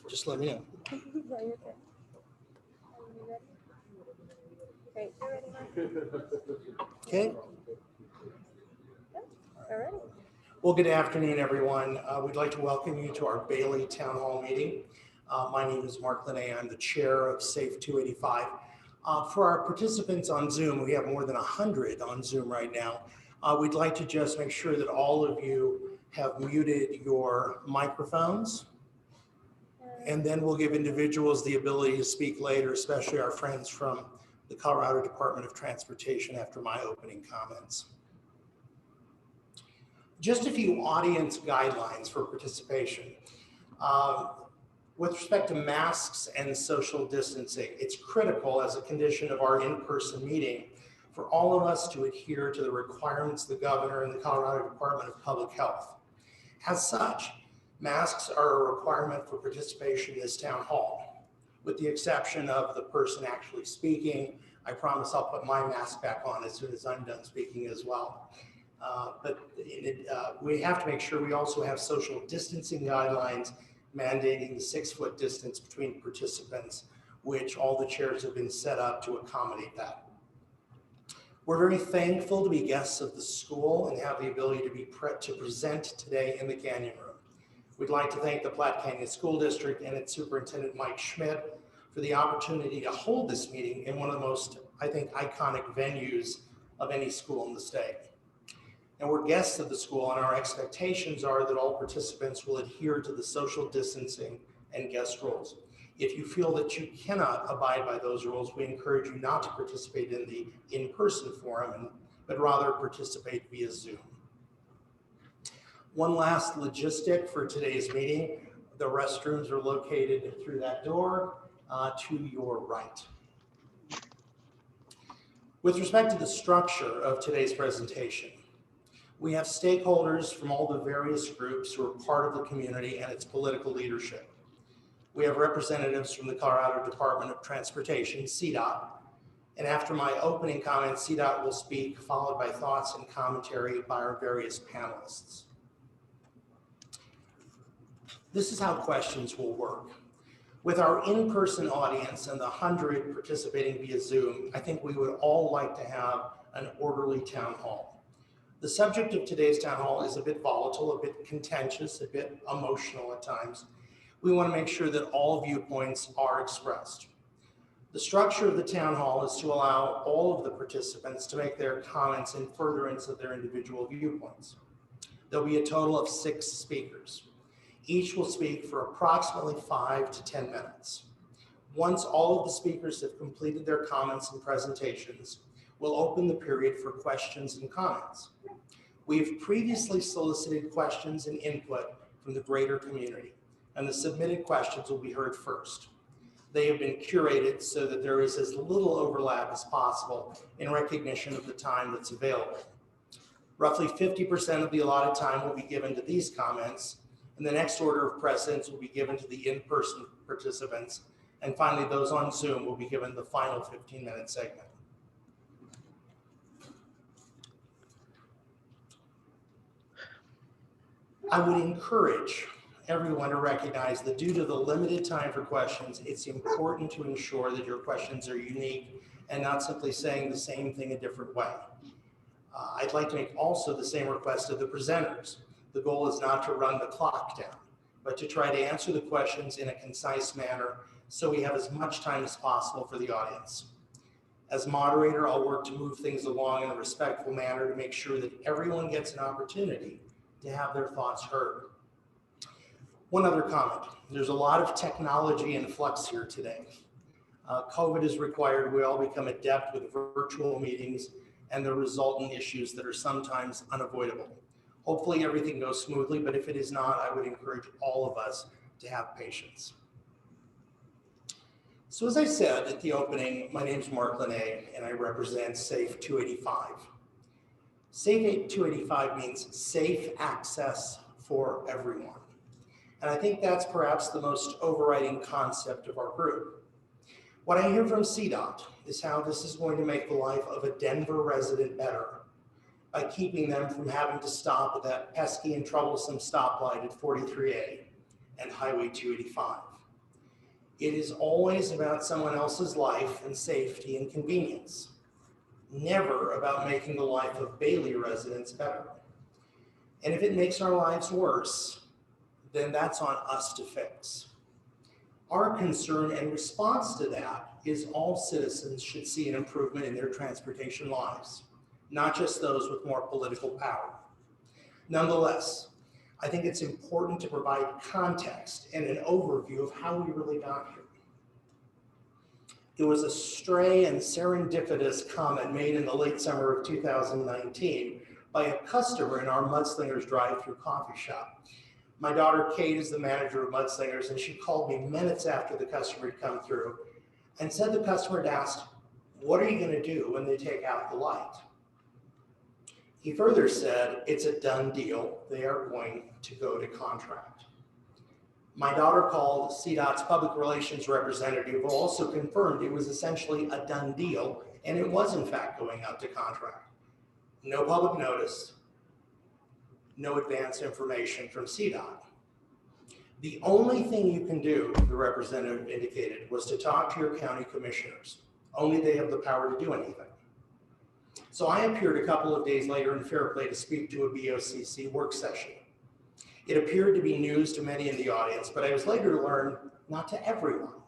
Just let me know. Yeah, you're good. Are you ready? Great, you're ready, Mark? Okay. All right. Well, good afternoon, everyone. We'd like to welcome you to our Bailey Town Hall meeting. My name is Mark Linné. I'm the chair of SAFE 285. For our participants on Zoom, we have more than 100 on Zoom right now. We'd like to just make sure that all of you have muted your microphones. And then we'll give individuals the ability to speak later, especially our friends from the Colorado Department of Transportation after my opening comments. Just a few audience guidelines for participation. With respect to masks and social distancing, it's critical as a condition of our in-person meeting for all of us to adhere to the requirements of the governor and the Colorado Department of Public Health. As such, masks are a requirement for participation in this town hall. With the exception of the person actually speaking, I promise I'll put my mask back on as soon as I'm done speaking as well. We have to make sure we also have social distancing guidelines mandating the 6-foot distance between participants, which all the chairs have been set up to accommodate that. We're very thankful to be guests of the school and have the ability to present today in the Canyon Room. We'd like to thank the Platte Canyon School District and its superintendent, Mike Schmidt, for the opportunity to hold this meeting in one of the most, I think, iconic venues of any school in the state. And we're guests of the school, and our expectations are that all participants will adhere to the social distancing and guest rules. If you feel that you cannot abide by those rules, we encourage you not to participate in the in-person forum, but rather participate via Zoom. One last logistic for today's meeting. The restrooms are located through that door to your right. With respect to the structure of today's presentation, we have stakeholders from all the various groups who are part of the community and its political leadership. We have representatives from the Colorado Department of Transportation, CDOT, and after my opening comments, CDOT will speak, followed by thoughts and commentary by our various panelists. This is how questions will work. With our in-person audience and the 100 participating via Zoom, I think we would all like to have an orderly town hall. The subject of today's town hall is a bit volatile, a bit contentious, a bit emotional at times. We want to make sure that all viewpoints are expressed. The structure of the town hall is to allow all of the participants to make their comments in furtherance of their individual viewpoints. There'll be a total of 6 speakers. Each will speak for approximately 5 to 10 minutes. Once all of the speakers have completed their comments and presentations, we'll open the period for questions and comments. We've previously solicited questions and input from the greater community, and the submitted questions will be heard first. They have been curated so that there is as little overlap as possible in recognition of the time that's available. Roughly 50% of the allotted time will be given to these comments, and the next order of precedence will be given to the in-person participants, and finally those on Zoom will be given the final 15-minute segment. I would encourage everyone to recognize that due to the limited time for questions, it's important to ensure that your questions are unique and not simply saying the same thing a different way. I'd like to make also the same request of the presenters. The goal is not to run the clock down, but to try to answer the questions in a concise manner so we have as much time as possible for the audience. As moderator, I'll work to move things along in a respectful manner to make sure that everyone gets an opportunity to have their thoughts heard. One other comment. There's a lot of technology in flux here today. COVID has required we all become adept with virtual meetings and the resultant issues that are sometimes unavoidable. Hopefully everything goes smoothly, but if it is not, I would encourage all of us to have patience. So as I said at the opening, my name is Mark Linné and I represent SAFE 285. SAFE 285 means safe access for everyone. And I think that's perhaps the most overriding concept of our group. What I hear from CDOT is how this is going to make the life of a Denver resident better by keeping them from having to stop at that pesky and troublesome stoplight at 43A and Highway 285. It is always about someone else's life and safety and convenience, never about making the life of Bailey residents better. And if it makes our lives worse, then that's on us to fix. Our concern and response to that is all citizens should see an improvement in their transportation lives, not just those with more political power. Nonetheless, I think it's important to provide context and an overview of how we really got here. It was a stray and serendipitous comment made in the late summer of 2019 by a customer in our Mudslingers drive-through coffee shop. My daughter Kate is the manager of Mudslingers, and she called me minutes after the customer had come through and said the customer had asked, "What are you going to do when they take out the light?" He further said, "It's a done deal. They are going to go to contract." My daughter called CDOT's public relations representative, who also confirmed it was essentially a done deal, and it was in fact going out to contract. No public notice, no advance information from CDOT. The only thing you can do, the representative indicated, was to talk to your county commissioners. Only they have the power to do anything. So I appeared a couple of days later in Fairplay to speak to a BOCC work session. It appeared to be news to many in the audience, but I was later to learn not to everyone.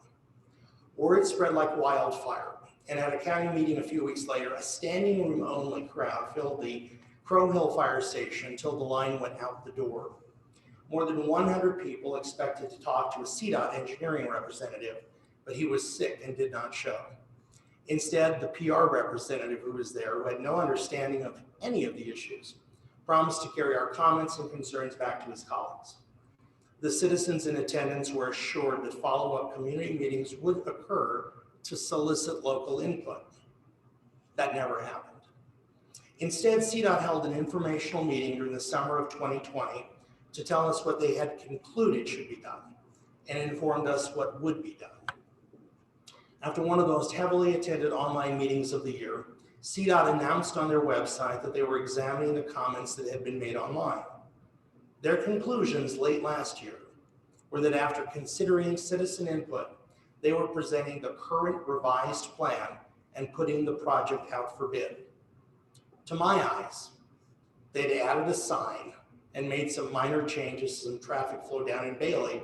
Word spread like wildfire, and at a county meeting a few weeks later, a standing room only crowd filled the Crow Hill Fire Station until the line went out the door. More than 100 people expected to talk to a CDOT engineering representative, but he was sick and did not show. Instead, the PR representative who was there, who had no understanding of any of the issues, promised to carry our comments and concerns back to his colleagues. The citizens in attendance were assured that follow-up community meetings would occur to solicit local input. That never happened. Instead, CDOT held an informational meeting during the summer of 2020 to tell us what they had concluded should be done and informed us what would be done. After one of the most heavily attended online meetings of the year, CDOT announced on their website that they were examining the comments that had been made online. Their conclusions late last year were that after considering citizen input, they were presenting the current revised plan and putting the project out for bid. To my eyes, they'd added a sign and made some minor changes to some traffic flow down in Bailey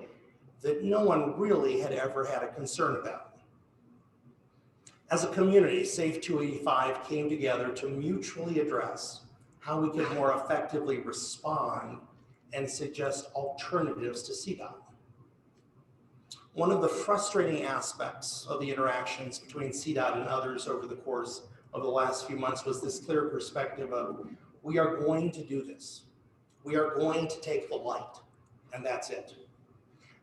that no one really had ever had a concern about. As a community, Safe 285 came together to mutually address how we could more effectively respond and suggest alternatives to CDOT. One of the frustrating aspects of the interactions between CDOT and others over the course of the last few months was this clear perspective of, we are going to do this. We are going to take the light, and that's it.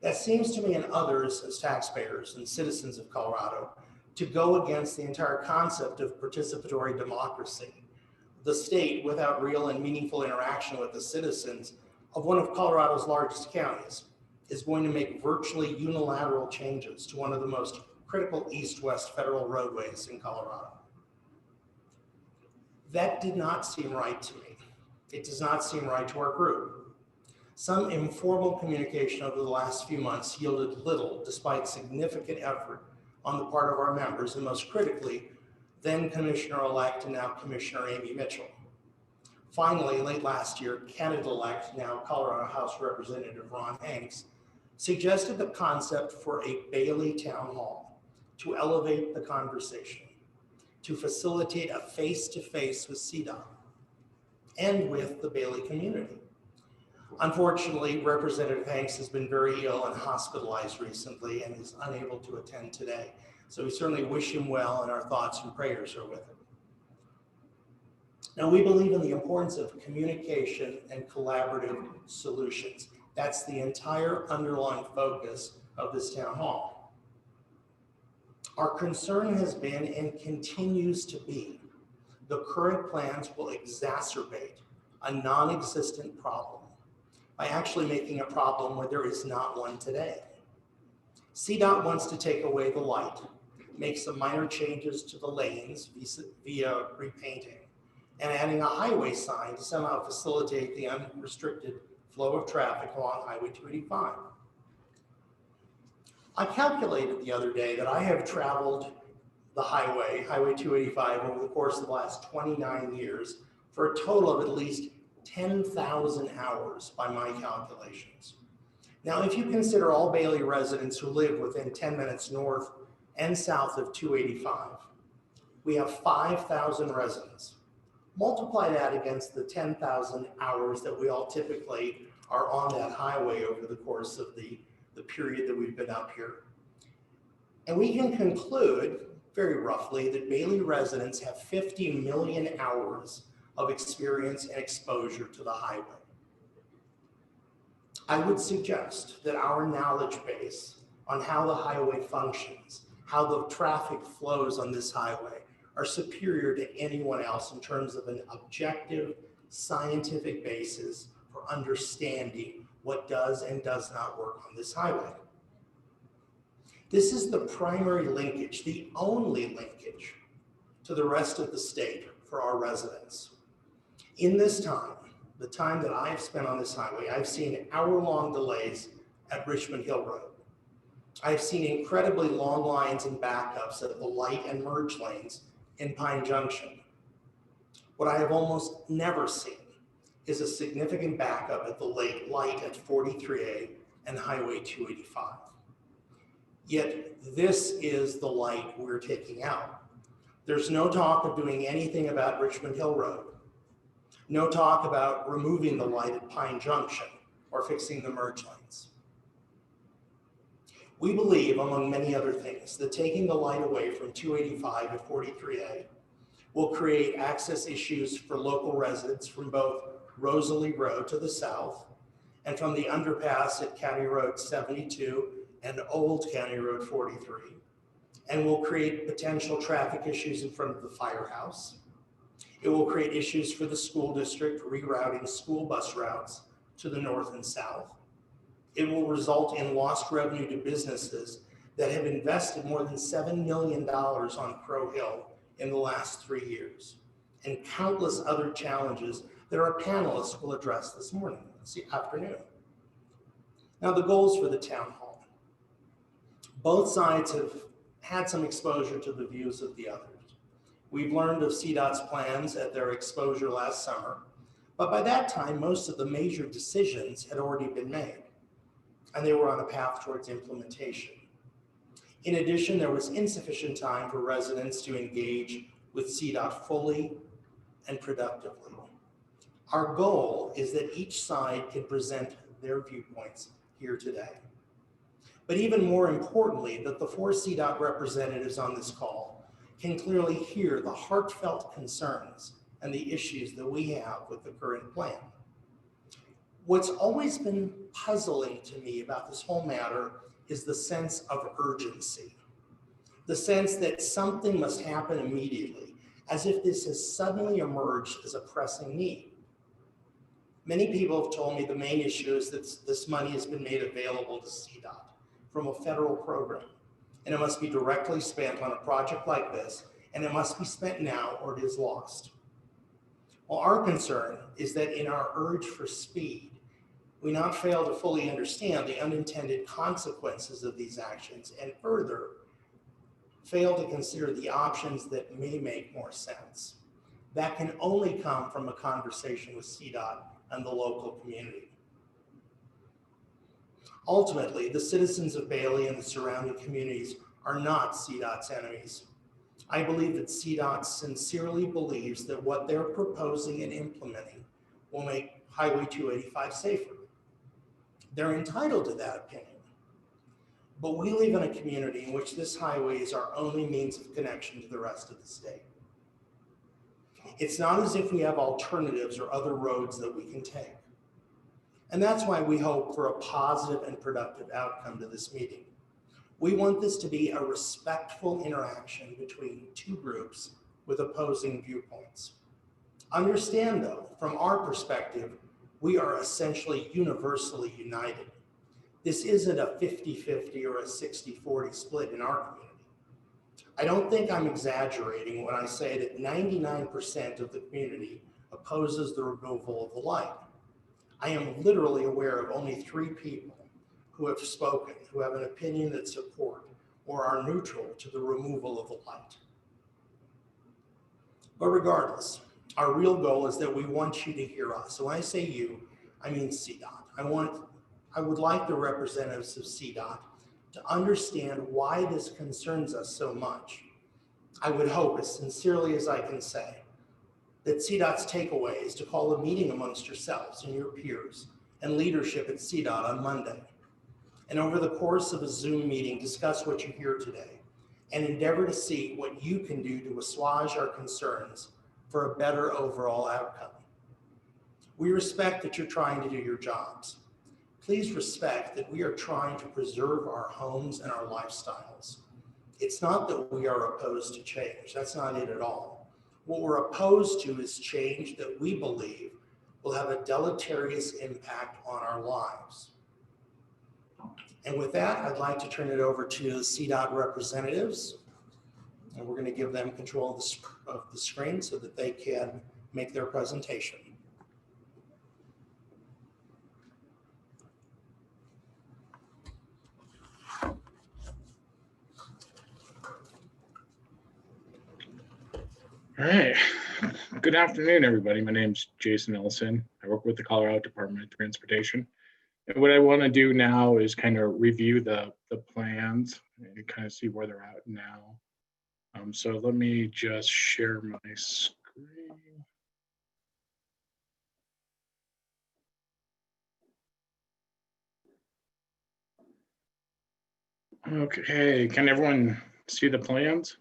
That seems to me and others as taxpayers and citizens of Colorado to go against the entire concept of participatory democracy. The state, without real and meaningful interaction with the citizens of one of Colorado's largest counties, is going to make virtually unilateral changes to one of the most critical east-west federal roadways in Colorado. That did not seem right to me. It does not seem right to our group. Some informal communication over the last few months yielded little, despite significant effort on the part of our members, and most critically, then Commissioner-elect and now Commissioner Amy Mitchell. Finally, late last year, candidate-elect, now Colorado House Representative Ron Hanks, suggested the concept for a Bailey Town Hall to elevate the conversation, to facilitate a face-to-face with CDOT and with the Bailey community. Unfortunately, Representative Hanks has been very ill and hospitalized recently and is unable to attend today. So we certainly wish him well, and our thoughts and prayers are with him. Now, we believe in the importance of communication and collaborative solutions. That's the entire underlying focus of this town hall. Our concern has been and continues to be the current plans will exacerbate a non-existent problem by actually making a problem where there is not one today. CDOT wants to take away the light, make some minor changes to the lanes via repainting, and adding a highway sign to somehow facilitate the unrestricted flow of traffic along Highway 285. I calculated the other day that I have traveled the highway, Highway 285, over the course of the last 29 years for a total of at least 10,000 hours by my calculations. Now, if you consider all Bailey residents who live within 10 minutes north and south of 285, we have 5,000 residents. Multiply that against the 10,000 hours that we all typically are on that highway over the course of the period that we've been up here. And we can conclude, very roughly, that Bailey residents have 50 million hours of experience and exposure to the highway. I would suggest that our knowledge base on how the highway functions, how the traffic flows on this highway, are superior to anyone else in terms of an objective, scientific basis for understanding what does and does not work on this highway. This is the primary linkage, the only linkage to the rest of the state for our residents. In this time, the time that I've spent on this highway, I've seen hour-long delays at Richmond Hill Road. I've seen incredibly long lines and backups at the light and merge lanes in Pine Junction. What I have almost never seen is a significant backup at the light at 43A and Highway 285. Yet this is the light we're taking out. There's no talk of doing anything about Richmond Hill Road. No talk about removing the light at Pine Junction or fixing the merge lanes. We believe, among many other things, that taking the light away from 285 and 43A will create access issues for local residents from both Rosalie Road to the south and from the underpass at County Road 72 and Old County Road 43, and will create potential traffic issues in front of the firehouse. It will create issues for the school district rerouting school bus routes to the north and south. It will result in lost revenue to businesses that have invested more than $7 million on Crow Hill in the last 3 years, and countless other challenges that our panelists will address this afternoon. Now, the goals for the town hall. Both sides have had some exposure to the views of the others. We've learned of CDOT's plans at their exposure last summer, but by that time, most of the major decisions had already been made, and they were on a path towards implementation. In addition, there was insufficient time for residents to engage with CDOT fully and productively. Our goal is that each side can present their viewpoints here today. But even more importantly, that the 4 CDOT representatives on this call can clearly hear the heartfelt concerns and the issues that we have with the current plan. What's always been puzzling to me about this whole matter is the sense of urgency, the sense that something must happen immediately, as if this has suddenly emerged as a pressing need. Many people have told me the main issue is that this money has been made available to CDOT from a federal program, and it must be directly spent on a project like this, and it must be spent now or it is lost. Well, our concern is that in our urge for speed, we not fail to fully understand the unintended consequences of these actions, and further, fail to consider the options that may make more sense. That can only come from a conversation with CDOT and the local community. Ultimately, the citizens of Bailey and the surrounding communities are not CDOT's enemies. I believe that CDOT sincerely believes that what they're proposing and implementing will make Highway 285 safer. They're entitled to that opinion. But we live in a community in which this highway is our only means of connection to the rest of the state. It's not as if we have alternatives or other roads that we can take. And that's why we hope for a positive and productive outcome to this meeting. We want this to be a respectful interaction between 2 groups with opposing viewpoints. Understand though, from our perspective, we are essentially universally united. This isn't a 50-50 or a 60-40 split in our community. I don't think I'm exaggerating when I say that 99% of the community opposes the removal of the light. I am literally aware of only 3 people who have spoken, who have an opinion that support or are neutral to the removal of the light. But regardless, our real goal is that we want you to hear us. So when I say you, I mean CDOT. I would like the representatives of CDOT to understand why this concerns us so much. I would hope, as sincerely as I can say, that CDOT's takeaway is to call a meeting amongst yourselves and your peers and leadership at CDOT on Monday. And over the course of a Zoom meeting, discuss what you hear today and endeavor to see what you can do to assuage our concerns for a better overall outcome. We respect that you're trying to do your jobs. Please respect that we are trying to preserve our homes and our lifestyles. It's not that we are opposed to change. That's not it at all. What we're opposed to is change that we believe will have a deleterious impact on our lives. And with that, I'd like to turn it over to the CDOT representatives. And we're going to give them control of the screen so that they can make their presentation. All right. Good afternoon, everybody. My name's Jason Ellison. I work with the Colorado Department of Transportation. And what I want to do now is kind of review the plans and kind of see where they're at now. So let me just share my screen. Okay, can everyone see the plans?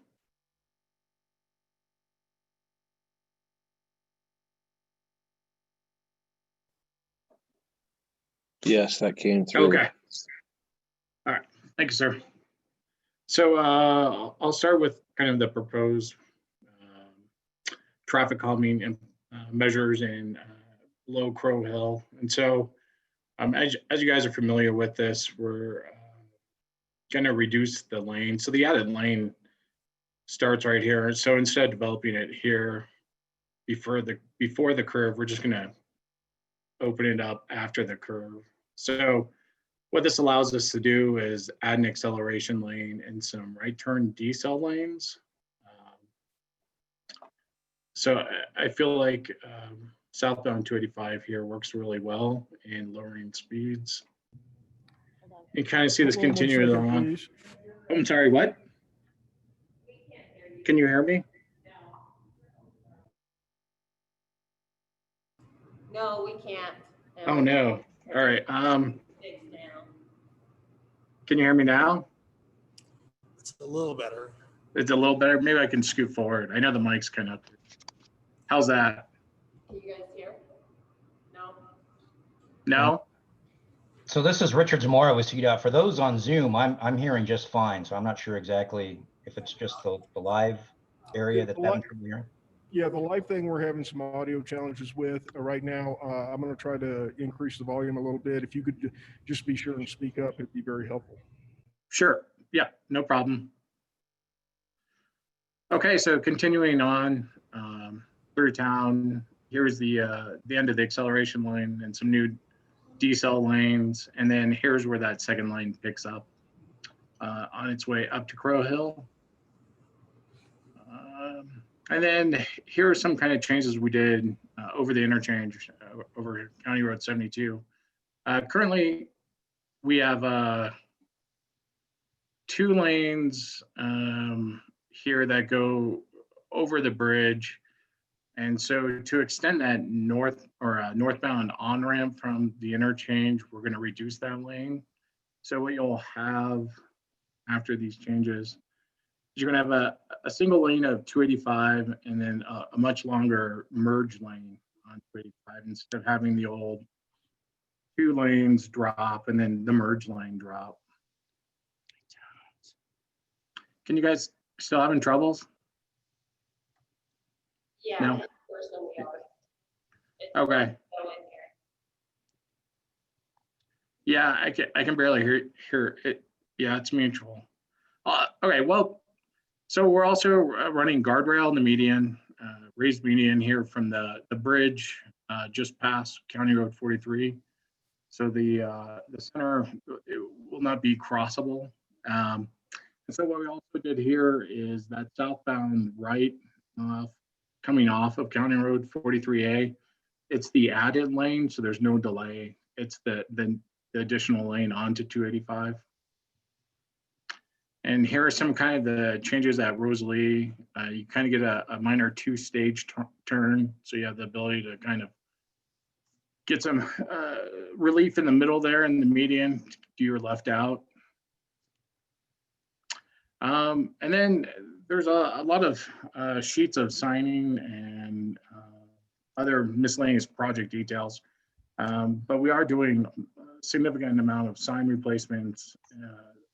Yes, that came through. Okay. All right. Thank you, sir. So I'll start with kind of the proposed traffic calming and measures in Low Crow Hill. And so as you guys are familiar with this, we're going to reduce the lane. So the added lane starts right here. So instead of developing it here before the curve, we're just going to open it up after the curve. So what this allows us to do is add an acceleration lane and some right turn decel lanes. So I feel like southbound 285 here works really well in lowering speeds. You kind of see this continue on. I'm sorry, what? Can you hear me? No, we can't. Oh no. All right. Can you hear me now? It's a little better. It's a little better. Maybe I can scoot forward. I know the mic's kind of. How's that? Can you guys hear? No. No? So this is Richard Zamora with CDOT. For those on Zoom, I'm hearing just fine. So I'm not sure exactly if it's just the live area that's having trouble hearing. Yeah, the live thing we're having some audio challenges with right now. I'm going to try to increase the volume a little bit. If you could just be sure and speak up, it'd be very helpful. Sure. Yeah, no problem. Okay, so continuing on through town, here's the end of the acceleration lane and some new decel lanes, and then here's where that second lane picks up on its way up to Crow Hill. And then here are some kind of changes we did over the interchange over County Road 72. Currently, we have 2 lanes here that go over the bridge. And so to extend that northbound on-ramp from the interchange, we're going to reduce that lane. So what you'll have after these changes, you're going to have a single lane of 285 and then a much longer merge lane on 285 instead of having the old 2 lanes drop and then the merge lane drop. Can you guys still having troubles? Yeah, No? unfortunately we are. It's Okay. so in here. Yeah, I can barely hear it. Yeah, it's mutual. Okay, well, so we're also running guardrail in the median, raised median here from the bridge just past County Road 43. So the center, it will not be crossable. And so what we also did here is that southbound right coming off of County Road 43A, it's the added lane, so there's no delay. It's the additional lane onto 285. And here are some kind of the changes at Rosalie. You kind of get a minor 2-stage turn, so you have the ability to kind of get some relief in the middle there in the median, do your left out. And then there's a lot of sheets of signing and other miscellaneous project details. But we are doing a significant amount of sign replacements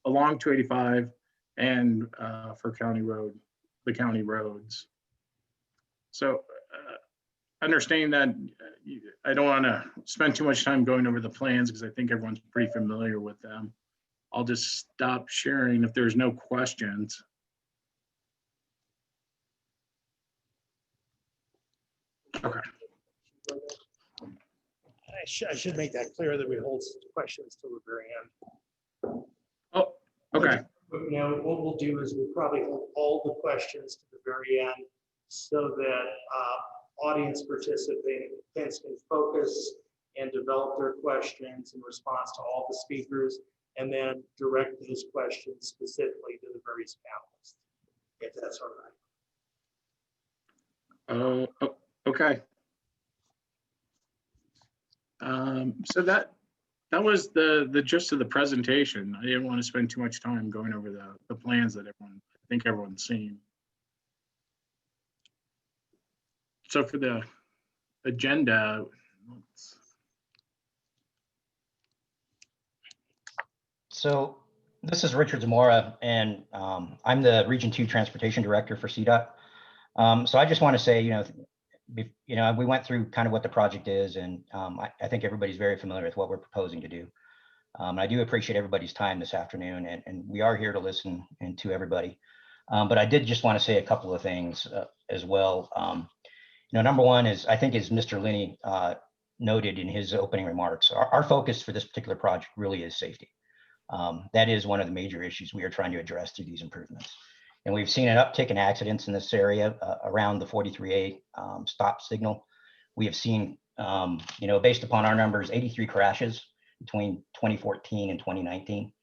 along 285 and for the county roads. So understanding that I don't want to spend too much time going over the plans because I think everyone's pretty familiar with them. I'll just stop sharing if there's no questions. Okay. I should make that clear that we hold questions till the very end. Oh, okay. You know, what we'll do is we'll probably hold all the questions to the very end so that audience participants can focus and develop their questions in response to all the speakers, and then direct those questions specifically to the various panelists, if that's all right. Okay. So that was the gist of the presentation. I didn't want to spend too much time going over the plans that I think everyone's seen. So for the agenda, So this is Richard Zamora, and I'm the Region 2 Transportation Director for CDOT. So I just want to say, we went through kind of what the project is, and I think everybody's very familiar with what we're proposing to do. I do appreciate everybody's time this afternoon, and we are here to listen and to everybody. But I did just want to say a couple of things as well. Number one is, I think as Mr. Linney noted in his opening remarks, our focus for this particular project really is safety. That is one of the major issues we are trying to address through these improvements. And we've seen an uptick in accidents in this area around the 43A stop signal. We have seen, based upon our numbers, 83 crashes between 2014 and 2019.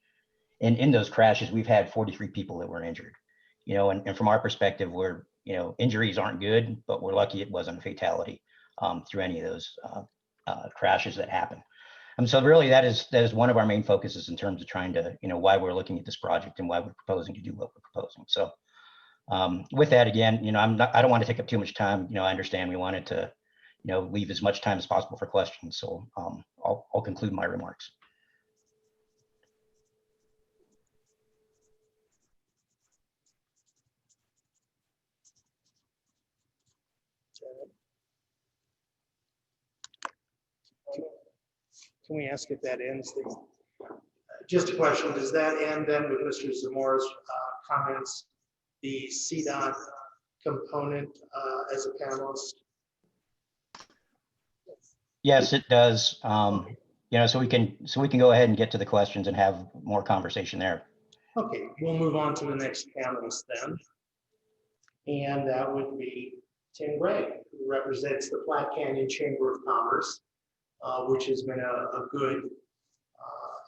And in those crashes, we've had 43 people that were injured. And from our perspective, injuries aren't good, but we're lucky it wasn't a fatality through any of those crashes that happened. And so really that is one of our main focuses in terms of trying to, why we're looking at this project and why we're proposing to do what we're proposing. So with that, again, I don't want to take up too much time. I understand we wanted to, leave as much time as possible for questions. So I'll conclude my remarks. Can we ask if that ends? Just a question, does that end then with Mr. Zamora's comments, the CDOT component as a panelist? Yes, it does. So we can go ahead and get to the questions and have more conversation there. Okay, we'll move on to the next panelist then. And that would be Tim Gray, who represents the Platte Canyon Chamber of Commerce, which has been a good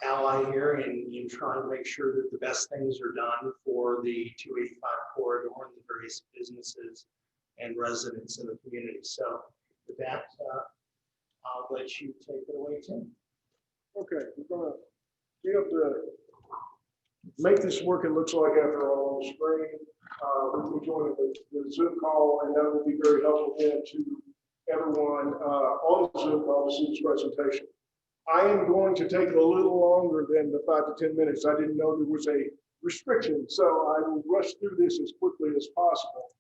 ally here in trying to make sure that the best things are done for the 285 corridor and the various businesses and residents in the community. So with that, I'll let you take it away, Tim. Okay, we're gonna be able to make this work, it looks like, after all on the screen. We join the Zoom call, and that will be very helpful then to everyone on the Zoom call to see this presentation. I am going to take it a little longer than the 5 to 10 minutes. I didn't know there was a restriction, so I will rush through this as quickly as possible.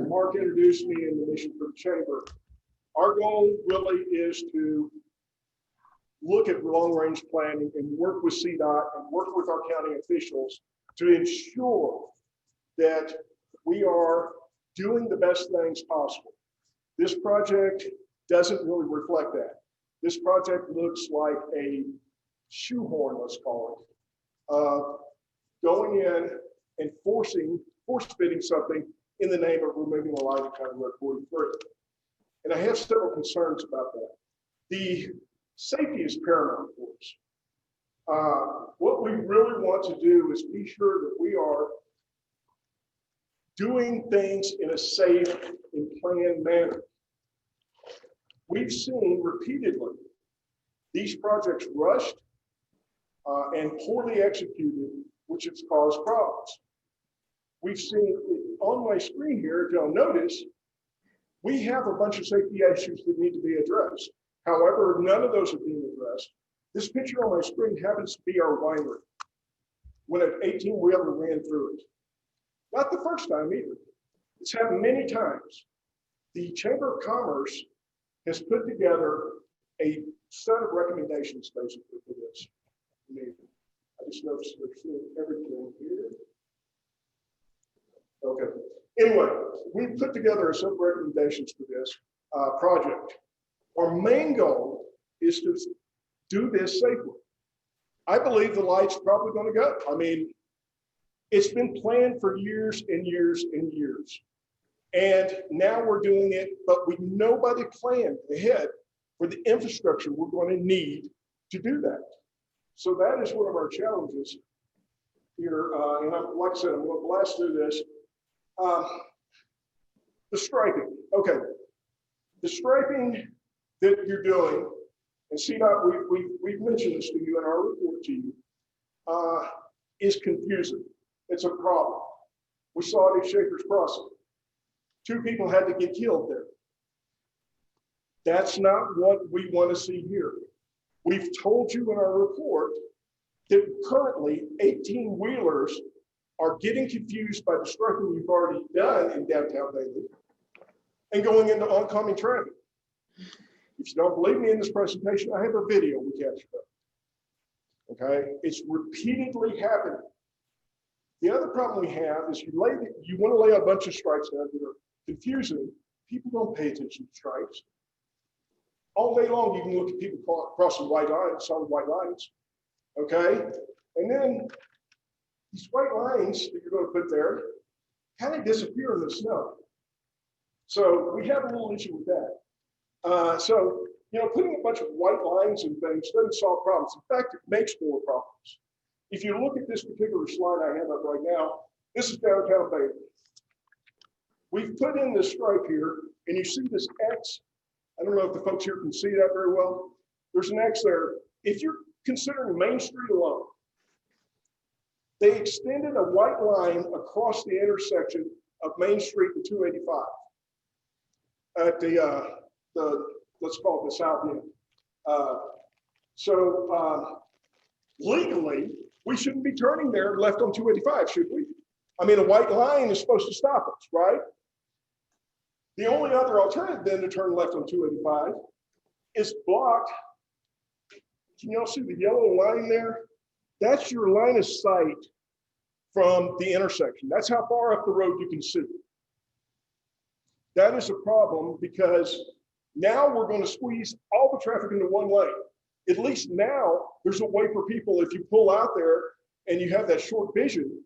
Mark introduced me in the mission for the chamber. Our goal really is to look at long-range planning and work with CDOT and work with our county officials to ensure that we are doing the best things possible. This project doesn't really reflect that. this project looks like a shoehorn, let's call it, going in and force fitting something in the name of removing the light at County Road 43. And I have several concerns about that. The safety is paramount for us. What we really want to do is be sure that we are doing things in a safe and planned manner. We've seen repeatedly these projects rushed and poorly executed, which has caused problems. We've seen on my screen here, if y'all notice, we have a bunch of safety issues that need to be addressed. However, none of those are being addressed. This picture on my screen happens to be our winery when an 18-wheeler ran through it. Not the first time either. It's happened many times. The Chamber of Commerce has put together a set of recommendations basically for this. I just noticed there's everything here. Okay. Anyway, we put together a set of recommendations for this project. Our main goal is to do this safely. I believe the light's probably going to go. I mean, it's been planned for years and years and years. And now we're doing it, but nobody planned ahead for the infrastructure we're going to need to do that. So that is one of our challenges here. And like I said, I'm going to blast through this. The striping. Okay. The striping that you're doing, and CDOT, we've mentioned this to you in our report to you, is confusing. It's a problem. We saw it at Schaefer's Crossing. 2 people had to get killed there. That's not what we want to see here. We've told you in our report that currently 18-wheelers are getting confused by the striping we've already done in downtown Bailey and going into oncoming traffic. If you don't believe me in this presentation, I have a video we captured. Okay, it's repeatedly happening. The other problem we have is you want to lay a bunch of stripes down that are confusing. People don't pay attention to stripes. All day long, you can look at people crossing white lines, solid white lines. Okay, and then these white lines that you're going to put there kind of disappear in the snow. So we have a little issue with that. So, you know, putting a bunch of white lines and things doesn't solve problems. In fact, it makes more problems. If you look at this particular slide I have up right now, this is downtown Bailey. We've put in this stripe here, and you see this X. I don't know if the folks here can see that very well. There's an X there. If you're considering Main Street alone, they extended a white line across the intersection of Main Street and 285 at the let's call it the south end. Legally, we shouldn't be turning there left on 285, should we? I mean, a white line is supposed to stop us, right? The only other alternative then to turn left on 285 is blocked. Can y'all see the yellow line there? That's your line of sight from the intersection. That's how far up the road you can see. That is a problem because now we're going to squeeze all the traffic into one lane. At least now there's a way for people, if you pull out there and you have that short vision,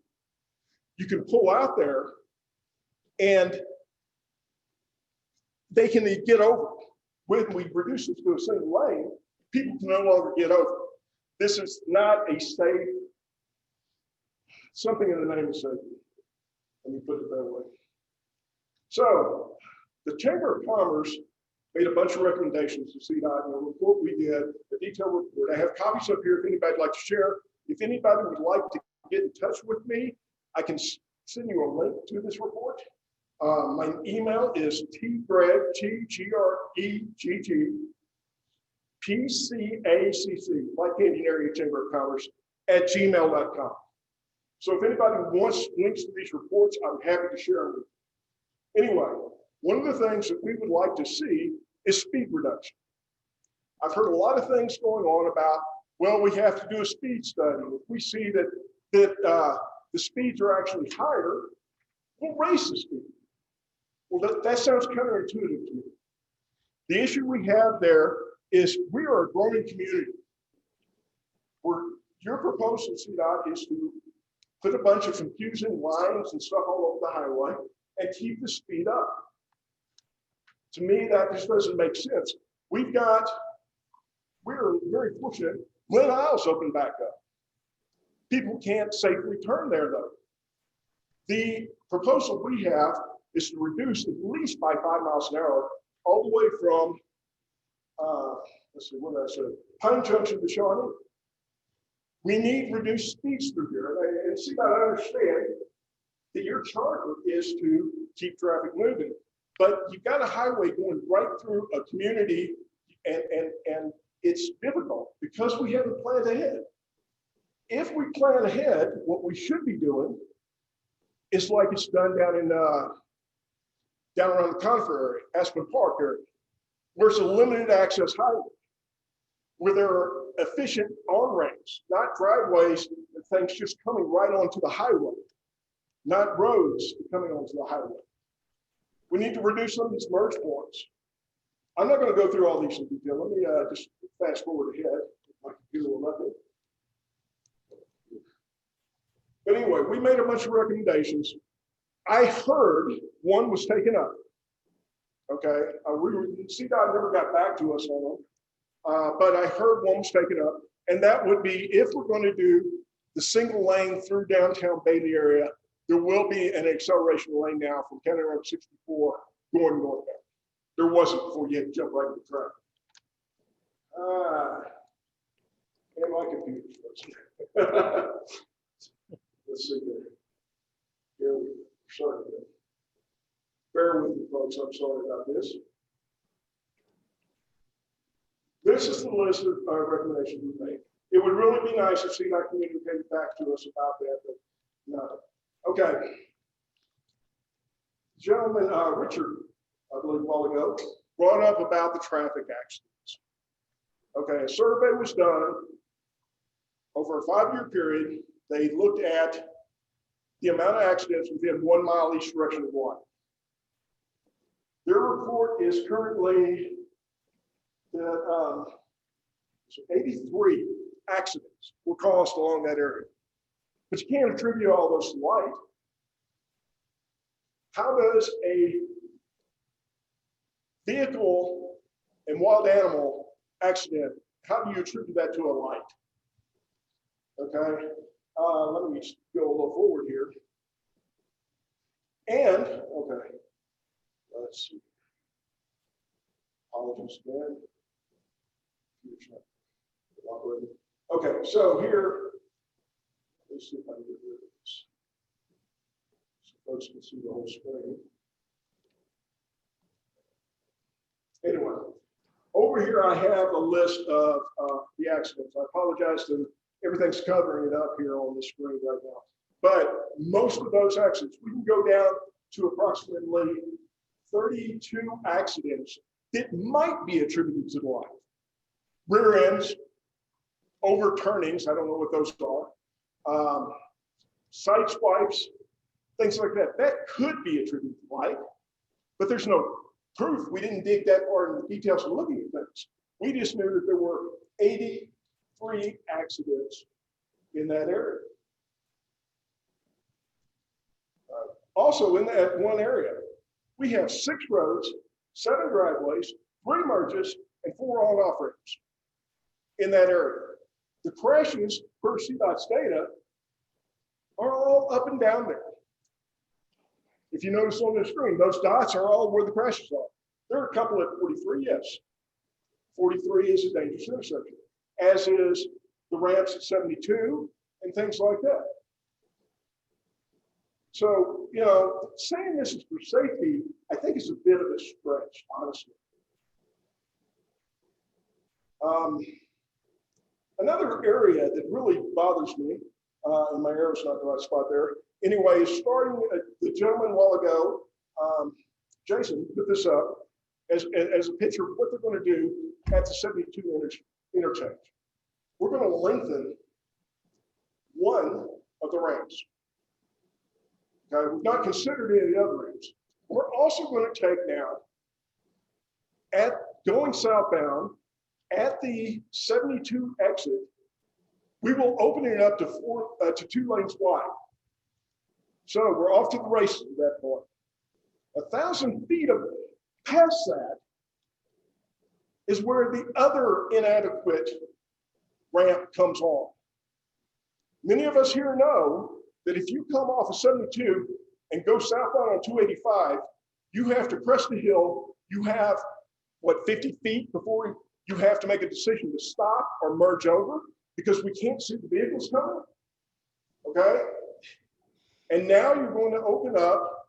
you can pull out there and they can get over. When we reduce it to a single lane, people can no longer get over. This is not a safe, something in the name of safety. Let me put it that way. So the Chamber of Commerce made a bunch of recommendations to CDOT in the report we did, the detailed report. I have copies up here if anybody'd like to share. If anybody would like to get in touch with me, I can send you a link to this report. My email is tgregg, T-G-R-E-G-G, PCACC, White Canyon Area Chamber of Commerce, @gmail.com. So if anybody wants links to these reports, I'm happy to share them with you. Anyway, one of the things that we would like to see is speed reduction. I've heard a lot of things going on about, well, we have to do a speed study. If we see that the speeds are actually higher, we'll raise the speed. Well, that sounds counterintuitive to me. The issue we have there is we are a growing community. Your proposal, CDOT, is to put a bunch of confusing lines and stuff all over the highway and keep the speed up. To me, that just doesn't make sense. We're very fortunate. Glen Isle's opened back up. People can't safely turn there though. The proposal we have is to reduce at least by 5 miles an hour all the way from, let's see, what did I say? Pine Junction to Shawnee. We need reduced speeds through here. And see, I understand that your charter is to keep traffic moving, but you've got a highway going right through a community, and it's difficult because we haven't planned ahead. If we plan ahead, what we should be doing is like it's done down around the Conifer area, Aspen Park area, where it's a limited access highway, where there are efficient on-ramps, not driveways and things just coming right onto the highway, not roads coming onto the highway. We need to reduce some of these merge points. I'm not going to go through all these in detail. Let me just fast forward ahead. My computer will let me. But anyway, we made a bunch of recommendations. I heard one was taken up. Okay, CDOT never got back to us on them, but I heard one was taken up, and that would be if we're going to do the single lane through downtown Bailey area, there will be an acceleration lane now from County Road 64 going northbound. There wasn't before. You had to jump right into traffic. And my computer's frozen. Let's see here. Here we go. Sorry. Bear with me, folks. I'm sorry about this. This is the list of recommendations we made. It would really be nice if CDOT communicated back to us about that, but no. Okay. Gentleman, Richard, I believe a while ago, brought up about the traffic accidents. Okay, a survey was done over a 5-year period. They looked at the amount of accidents within 1 mile each direction of water. Their report is currently that 83 accidents were caused along that area. But you can't attribute all those to light. How does a vehicle and wild animal accident, how do you attribute that to a light? Okay, let me go a little forward here. And, okay, let's see. Apologies again. Okay, so here, let's see if I can get rid of this. So folks can see the whole screen. Anyway, over here I have a list of the accidents. I apologize to everything's covering it up here on the screen right now. But most of those accidents, we can go down to approximately 32 accidents that might be attributed to the light. Rear ends, overturnings, I don't know what those are, side swipes, things like that. That could be attributed to light, but there's no proof. We didn't dig that far into the details of looking at things. We just knew that there were 83 accidents in that area. Also in that one area, we have 6 roads, 7 driveways, 3 merges, and 4 on-off ramps in that area. The crashes per CDOT's data are all up and down there. If you notice on the screen, those dots are all where the crashes are. There are a couple at 43, yes. 43 is a dangerous intersection, as is the ramps at 72 and things like that. So, you know, saying this is for safety, I think is a bit of a stretch, honestly. Another area that really bothers me, and my arrow's not in the right spot there. Anyway, starting the gentleman a while ago, Jason put this up as a picture of what they're going to do at the 72 interchange. We're going to lengthen one of the ramps. Okay, we've not considered any of the other ramps. We're also going to take now, at going southbound at the 72 exit, we will open it up to 2 lanes wide. So we're off to the races at that point. 1,000 feet of past that is where the other inadequate ramp comes on. Many of us here know that if you come off of 72 and go southbound on 285, you have to crest the hill. You have, what, 50 feet before you have to make a decision to stop or merge over because we can't see the vehicles coming, okay? And now you're going to open up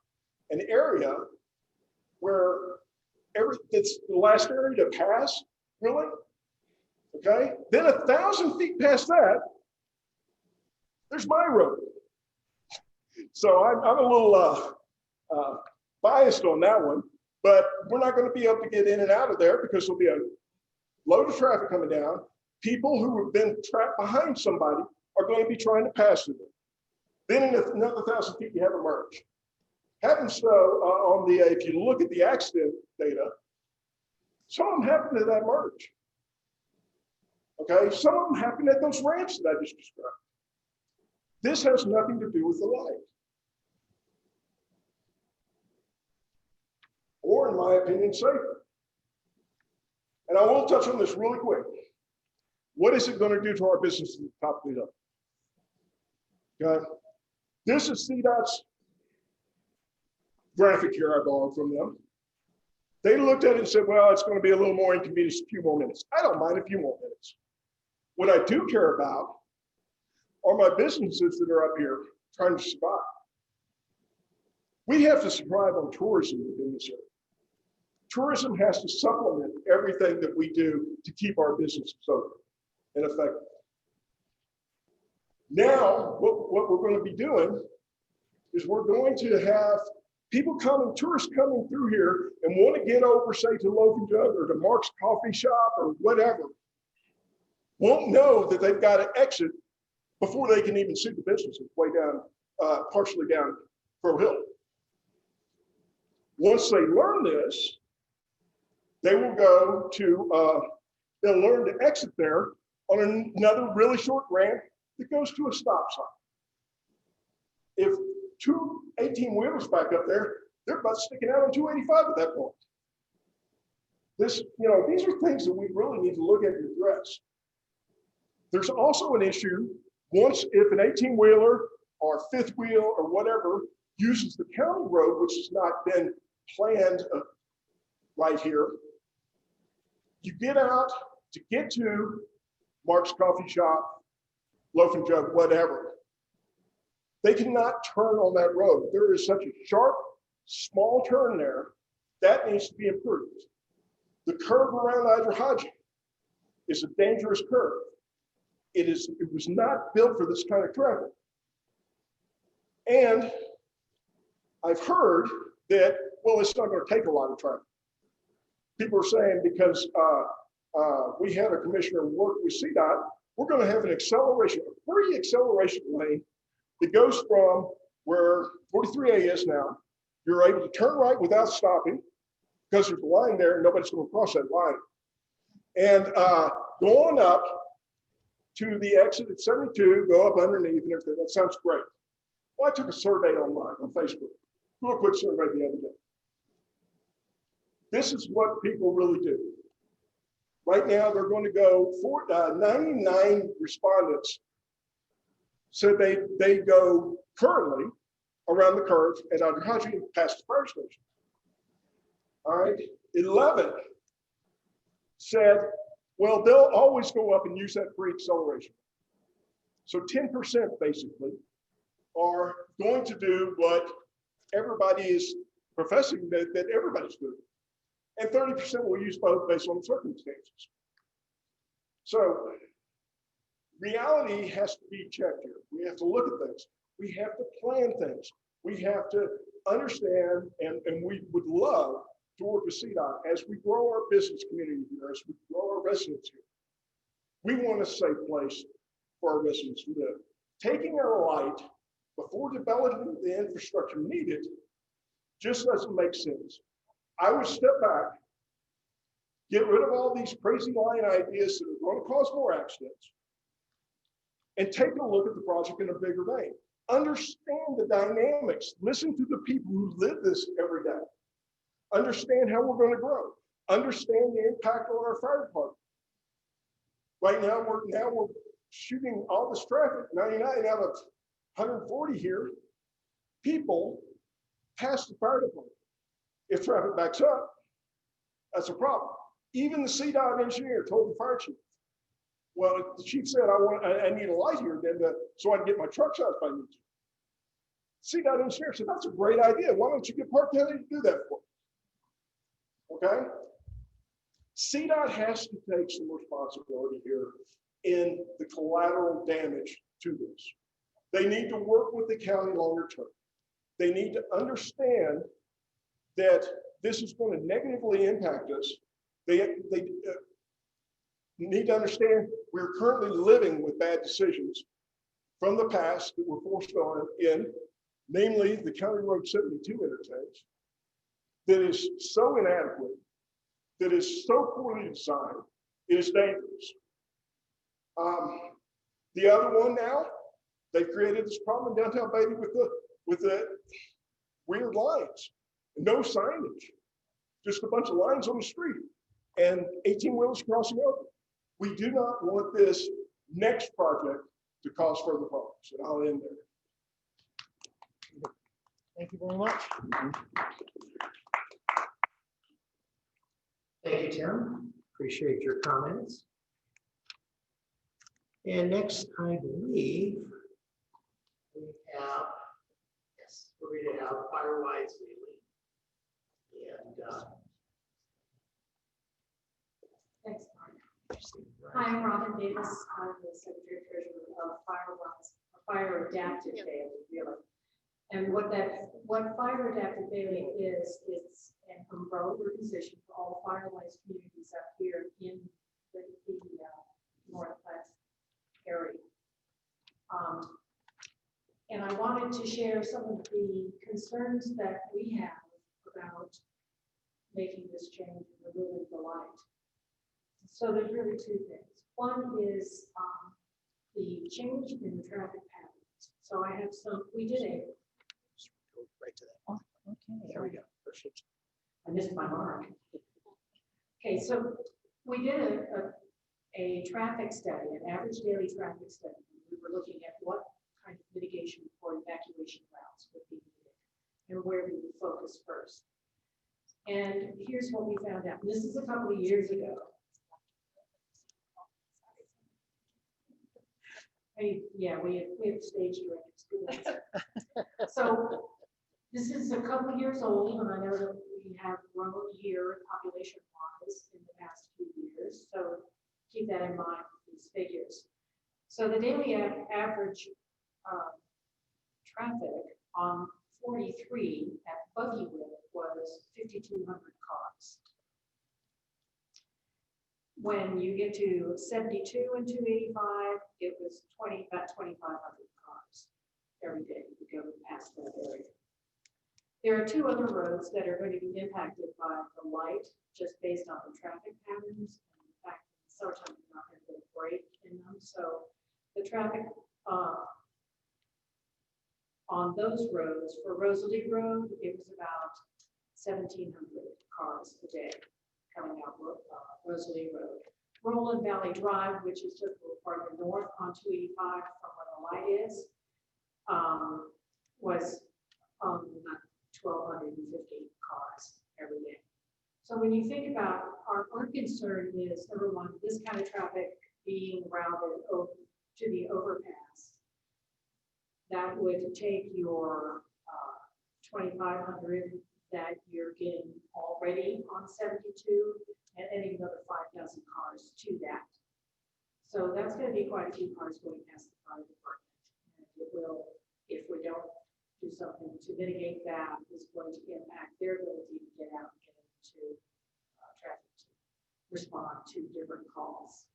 an area where it's the last area to pass, really, okay? Then 1,000 feet past that, there's my road. So I'm a little biased on that one, but we're not going to be able to get in and out of there because there'll be a load of traffic coming down. People who have been trapped behind somebody are going to be trying to pass through it. Then in another 1,000 feet, you have a merge. Happens so on the, if you look at the accident data, some of them happen at that merge. Okay, some of them happen at those ramps that I just described. This has nothing to do with the light. Or in my opinion, safer. And I will touch on this really quick. What is it going to do to our business at the top of the hill? Okay, this is CDOT's graphic here I borrowed from them. They looked at it and said, well, it's going to be a little more inconvenience, a few more minutes. I don't mind a few more minutes. What I do care about are my businesses that are up here trying to survive. We have to survive on tourism within this area. Tourism has to supplement everything that we do to keep our businesses open and effective. Now, what we're going to be doing is we're going to have people coming, tourists coming through here and want to get over, say, to Loaf and Jug or to Mark's Coffee Shop or whatever, won't know that they've got to exit before they can even see the businesses way down, partially down Crow Hill. Once they learn this, they will go to, they'll learn to exit there on another really short ramp that goes to a stop sign. If two 18-wheelers back up there, they're about sticking out on 285 at that point. This, these are things that we really need to look at and address. There's also an issue once if an 18-wheeler or fifth wheel or whatever uses the county road, which has not been planned right here, you get out to get to Mark's Coffee Shop, Loaf and Jug, whatever. They cannot turn on that road. There is such a sharp, small turn there that needs to be improved. The curve around US HWY is a dangerous curve. It was not built for this kind of traffic. And I've heard that, well, it's not going to take a lot of traffic. People are saying because we had a commissioner work with CDOT, we're going to have an acceleration, a free acceleration lane that goes from where 43A is now. You're able to turn right without stopping because there's a line there and nobody's going to cross that line. And go on up to the exit at 72, go up underneath and everything. That sounds great. Well, I took a survey online on Facebook, real quick survey the other day. This is what people really do. Right now, they're going to go for 99 respondents said they go currently around the curve at US HWY past the fire station. All right, 11 said, well, they'll always go up and use that free acceleration. So 10% basically are going to do what everybody is professing that everybody's doing. And 30% will use both based on the circumstances. So reality has to be checked here. We have to look at things. We have to plan things. We have to understand, and we would love to work with CDOT as we grow our business community here, as we grow our residents here. We want a safe place for our residents to live. Taking our light before developing the infrastructure needed just doesn't make sense. I would step back Get rid of all these crazy line ideas that are going to cause more accidents. And take a look at the project in a bigger vein. Understand the dynamics. Listen to the people who live this every day. Understand how we're going to grow. Understand the impact on our fire department. Right now, we're shooting all this traffic, 99 out of 140 here. People pass the fire department. If traffic backs up, that's a problem. Even the CDOT engineer told the fire chief, well, the chief said, I need a light here then so I can get my trucks out if I need to. CDOT engineer said, that's a great idea. Why don't you get Park County to do that for you? Okay? CDOT has to take some responsibility here in the collateral damage to this. They need to work with the county longer term. They need to understand that this is going to negatively impact us. They need to understand we're currently living with bad decisions from the past that were forced on in, namely the County Road 72 interchange, that is so inadequate, that is so poorly designed, it is dangerous. The other one now, they've created this problem in downtown Beatty with the weird lines, no signage, just a bunch of lines on the street and 18-wheelers crossing over. We do not want this next project to cause further problems, and I'll end there. Thank you very much. Thank you, Tim. Appreciate your comments. And next, I believe we have, yes, we're going to have FireWise Wheeling. And Thanks, Mark. Hi, I'm Robin Davis. I'm the Secretary Treasurer of FireWise, Fire Adaptive Daily, really. And what Fire Adaptive Daily is, it's an umbrella organization for all FireWise communities up here in the Northwest area. And I wanted to share some of the concerns that we have about making this change and removing the light. So there's really two things. One is the change in the traffic patterns. So I have we did a. right to that. Oh, okay. There we go. Perfect. I missed my mark. Okay, so we did a traffic study, an average daily traffic study. We were looking at what kind of mitigation for evacuation routes would be needed and where we would focus first. And here's what we found out. This is a couple of years ago. Yeah, we have stage directors. So this is a couple of years old, and I know that we have grown here population-wise in the past few years. So keep that in mind, these figures. So the daily average traffic on 43 at Buggywood was 5,200 cars. When you get to 72 and 285, it was about 2,500 cars every day you go past that area. There are two other roads that are going to be impacted by the light, just based on the traffic patterns. And in fact, sometimes you're not going to get a break in them. So the traffic on those roads, for Rosalie Road, it was about 1,700 cars a day coming out Rosalie Road. Roland Valley Drive, which is just a little farther north on 285 from where the light is, was about 1,250 cars every day. So when you think about our concern is, number one, this kind of traffic being routed over to the overpass, that would take your 2,500 that you're getting already on 72 and adding another 5,000 cars to that. So that's going to be quite a few cars going past the fire department. And it will, if we don't do something to mitigate that, is going to impact their ability to get out and get into traffic to respond to different calls.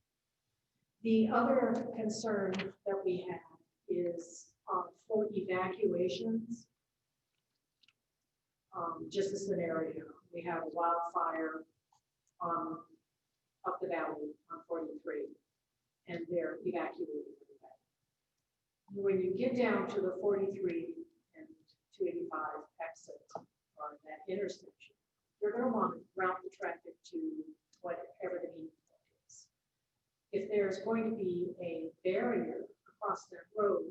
The other concern that we have is for evacuations. Just a scenario, we have a wildfire on up the valley on 43, and they're evacuating everybody. When you get down to the 43 and 285 exit or that intersection, you're going to want to route the traffic to whatever the meeting point is. If there's going to be a barrier across that road,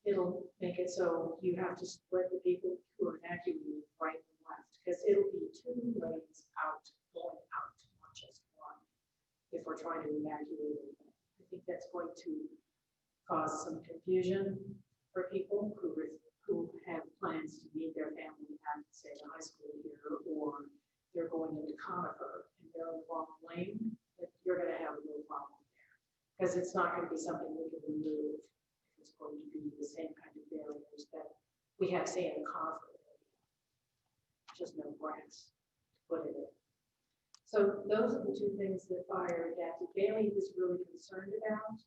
it'll make it so you have to split the people who are evacuating right and left, because it'll be 2 lanes out, going out, not just one, if we're trying to evacuate. I think that's going to cause some confusion for people who have plans to meet their family at, say, the high school here, or they're going into Conifer and they're in the wrong lane, that you're going to have a little problem there, because it's not going to be something we can remove. It's going to be the same kind of barriers that we have, say, in Conifer, just no grass to put it in. So those are the 2 things that Fire Adaptive Bailey is really concerned about.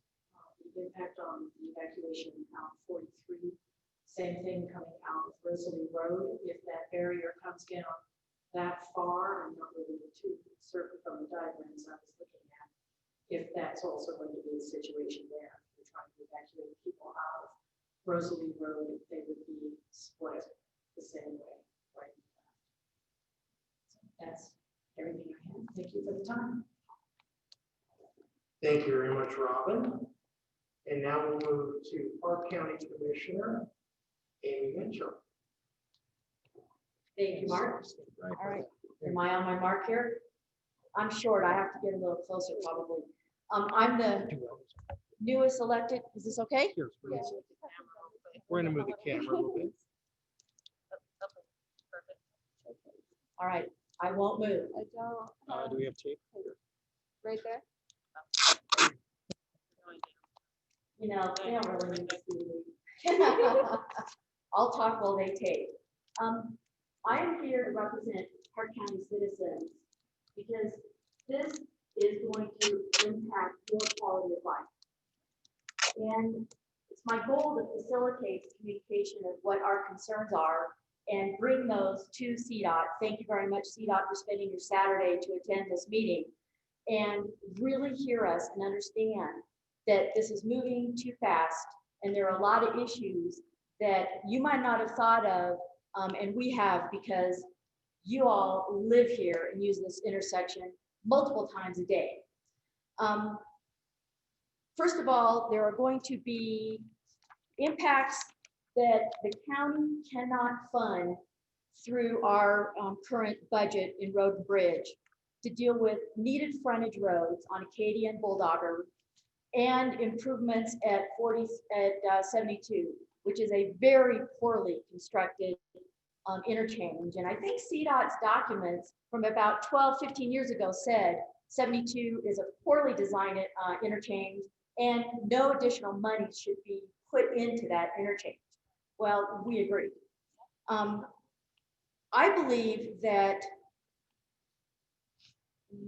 The impact on the evacuation out 43. Same thing coming out of Rosalie Road. If that barrier comes down that far, I'm not really too certain from the diagrams I was looking at, if that's also going to be the situation there. If you're trying to evacuate people out of Rosalie Road, they would be split the same way, right? So that's everything I have. Thank you for the time. Thank you very much, Robin. And now we'll move to Park County Commissioner Amy Mitchell. Thank you, Mark. All right, am I on my mark here? I'm short, I have to get a little closer probably. I'm the newest elected, is this okay? We're gonna move the camera a little bit. All right, I won't move. I don't. Do we have tape? Right there? You know, they don't really need to see me. I'll talk while they tape. I am here to represent Park County citizens because this is going to impact your quality of life. And it's my goal to facilitate the communication of what our concerns are and bring those to CDOT. Thank you very much, CDOT, for spending your Saturday to attend this meeting and really hear us and understand that this is moving too fast and there are a lot of issues that you might not have thought of, and we have, because you all live here and use this intersection multiple times a day. First of all, there are going to be impacts that the county cannot fund through our current budget in Road and Bridge to deal with needed frontage roads on Acadia and Bulldogger and improvements at 72, which is a very poorly constructed interchange. And I think CDOT's documents from about 12, 15 years ago said 72 is a poorly designed interchange and no additional money should be put into that interchange. Well, we agree. I believe that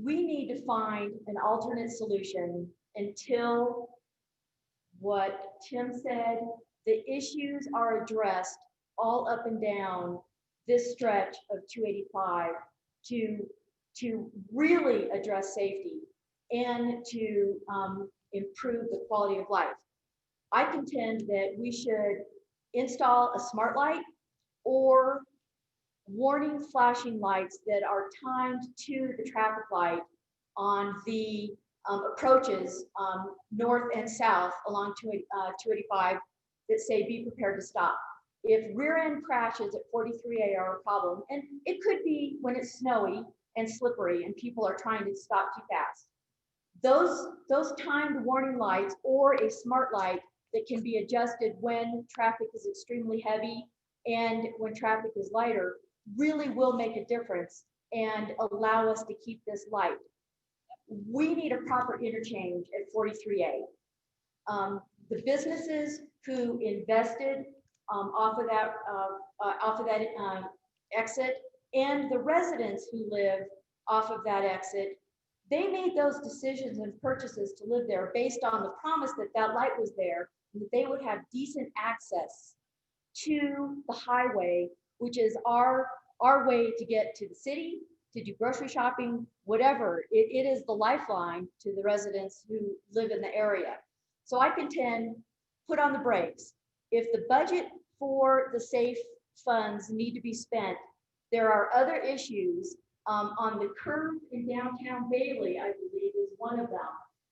we need to find an alternate solution until what Tim said, the issues are addressed all up and down this stretch of 285 to really address safety and to improve the quality of life. I contend that we should install a smart light or warning flashing lights that are timed to the traffic light on the approaches north and south along 285 that say be prepared to stop. If rear end crashes at 43A are a problem, and it could be when it's snowy and slippery and people are trying to stop too fast. Those timed warning lights or a smart light that can be adjusted when traffic is extremely heavy and when traffic is lighter really will make a difference and allow us to keep this light. We need a proper interchange at 43A. The businesses who invested off of that exit and the residents who live off of that exit, they made those decisions and purchases to live there based on the promise that that light was there and that they would have decent access to the highway, which is our way to get to the city, to do grocery shopping, whatever. It is the lifeline to the residents who live in the area. So I contend, put on the brakes. If the budget for the safe funds need to be spent, there are other issues. On the curve in downtown Bailey, I believe, is one of them,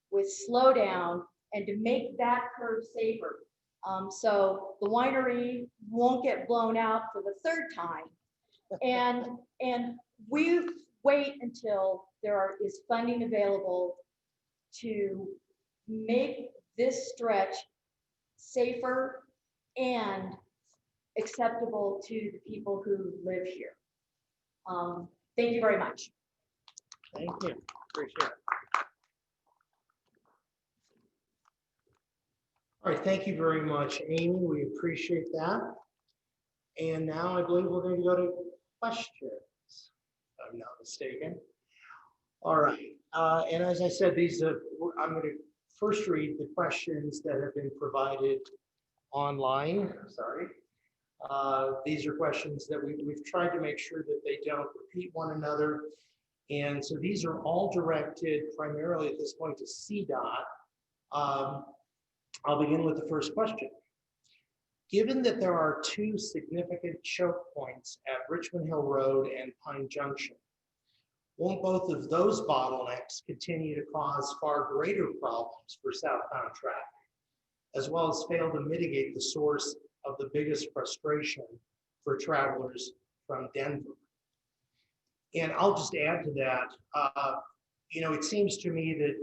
with slowdown and to make that curve safer. So the winery won't get blown out for the third time. And we wait until is funding available to make this stretch safer and acceptable to the people who live here. Thank you very much. Thank you. Appreciate it. All right, thank you very much, Amy. We appreciate that. And now I believe we're going to go to questions, if I'm not mistaken. All right, and as I said, I'm going to first read the questions that have been provided online. Sorry. These are questions that we've tried to make sure that they don't repeat one another. And so these are all directed primarily at this point to CDOT. I'll begin with the first question. Given that there are two significant choke points at Richmond Hill Road and Pine Junction, won't both of those bottlenecks continue to cause far greater problems for southbound traffic, as well as fail to mitigate the source of the biggest frustration for travelers from Denver? And I'll just add to that, it seems to me that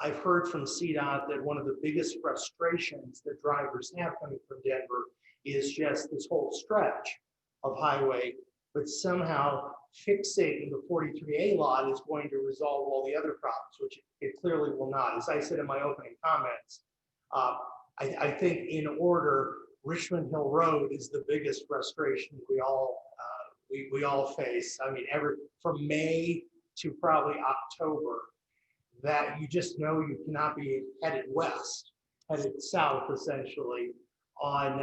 I've heard from CDOT that one of the biggest frustrations that drivers have coming from Denver is just this whole stretch of highway, but somehow fixating the 43A lot is going to resolve all the other problems, which it clearly will not. As I said in my opening comments, I think in order, Richmond Hill Road is the biggest frustration we all face. I mean, from May to probably October, that you just know you cannot be headed west, headed south essentially on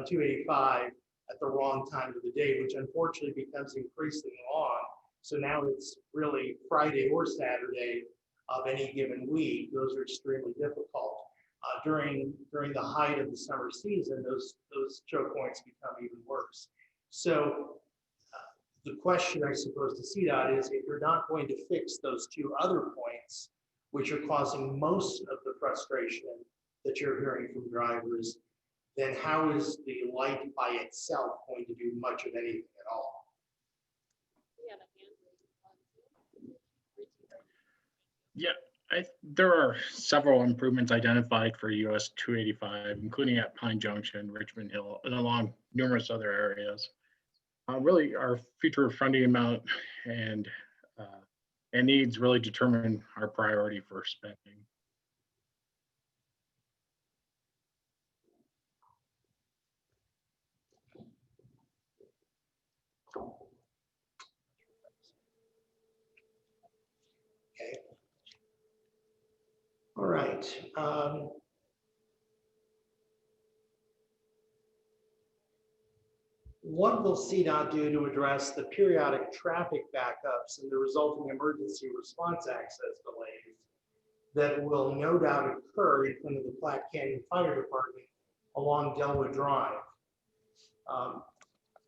285 at the wrong time of the day, which unfortunately becomes increasingly long. So now it's really Friday or Saturday of any given week. Those are extremely difficult. During the height of the summer season, those choke points become even worse. So the question, I suppose, to CDOT is, if you're not going to fix those two other points, which are causing most of the frustration that you're hearing from drivers, then how is the light by itself going to do much of anything at all? Yeah, there are several improvements identified for US 285, including at Pine Junction, Richmond Hill, and along numerous other areas. Really, our future funding amount and needs really determine our priority for spending. Okay. All right. What will CDOT do to address the periodic traffic backups and the resulting emergency response access delays that will no doubt occur in front of the Platte Canyon Fire Department along Delwood Drive?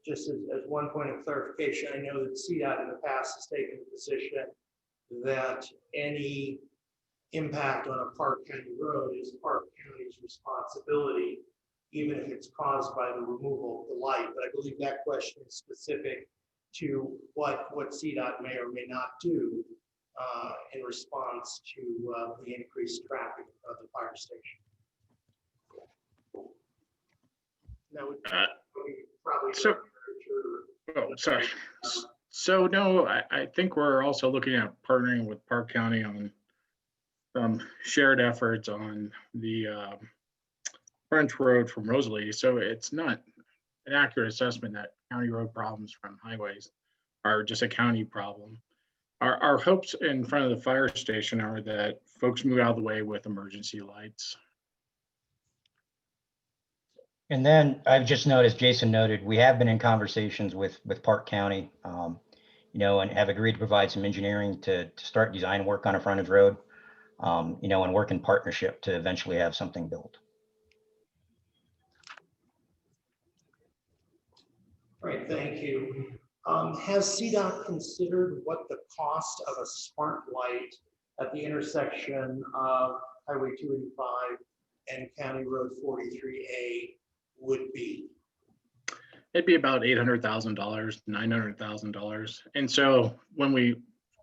Just as one point of clarification, I know that CDOT in the past has taken the position that any impact on a Park County road is Park County's responsibility, even if it's caused by the removal of the light. But I believe that question is specific to what CDOT may or may not do in response to the increased traffic of the fire station. That would probably sorry. So no, I think we're also looking at partnering with Park County on some shared efforts on the French Road from Rosalie. So it's not an accurate assessment that county road problems from highways are just a county problem. Our hopes in front of the fire station are that folks move out of the way with emergency lights. And then I've just noticed, Jason noted, we have been in conversations with Park County. and have agreed to provide some engineering to start design work on a frontage road, and work in partnership to eventually have something built. All right, thank you. Has CDOT considered what the cost of a smart light at the intersection of Highway 285 and County Road 43A would be? It'd be about $800,000, $900,000. And so when we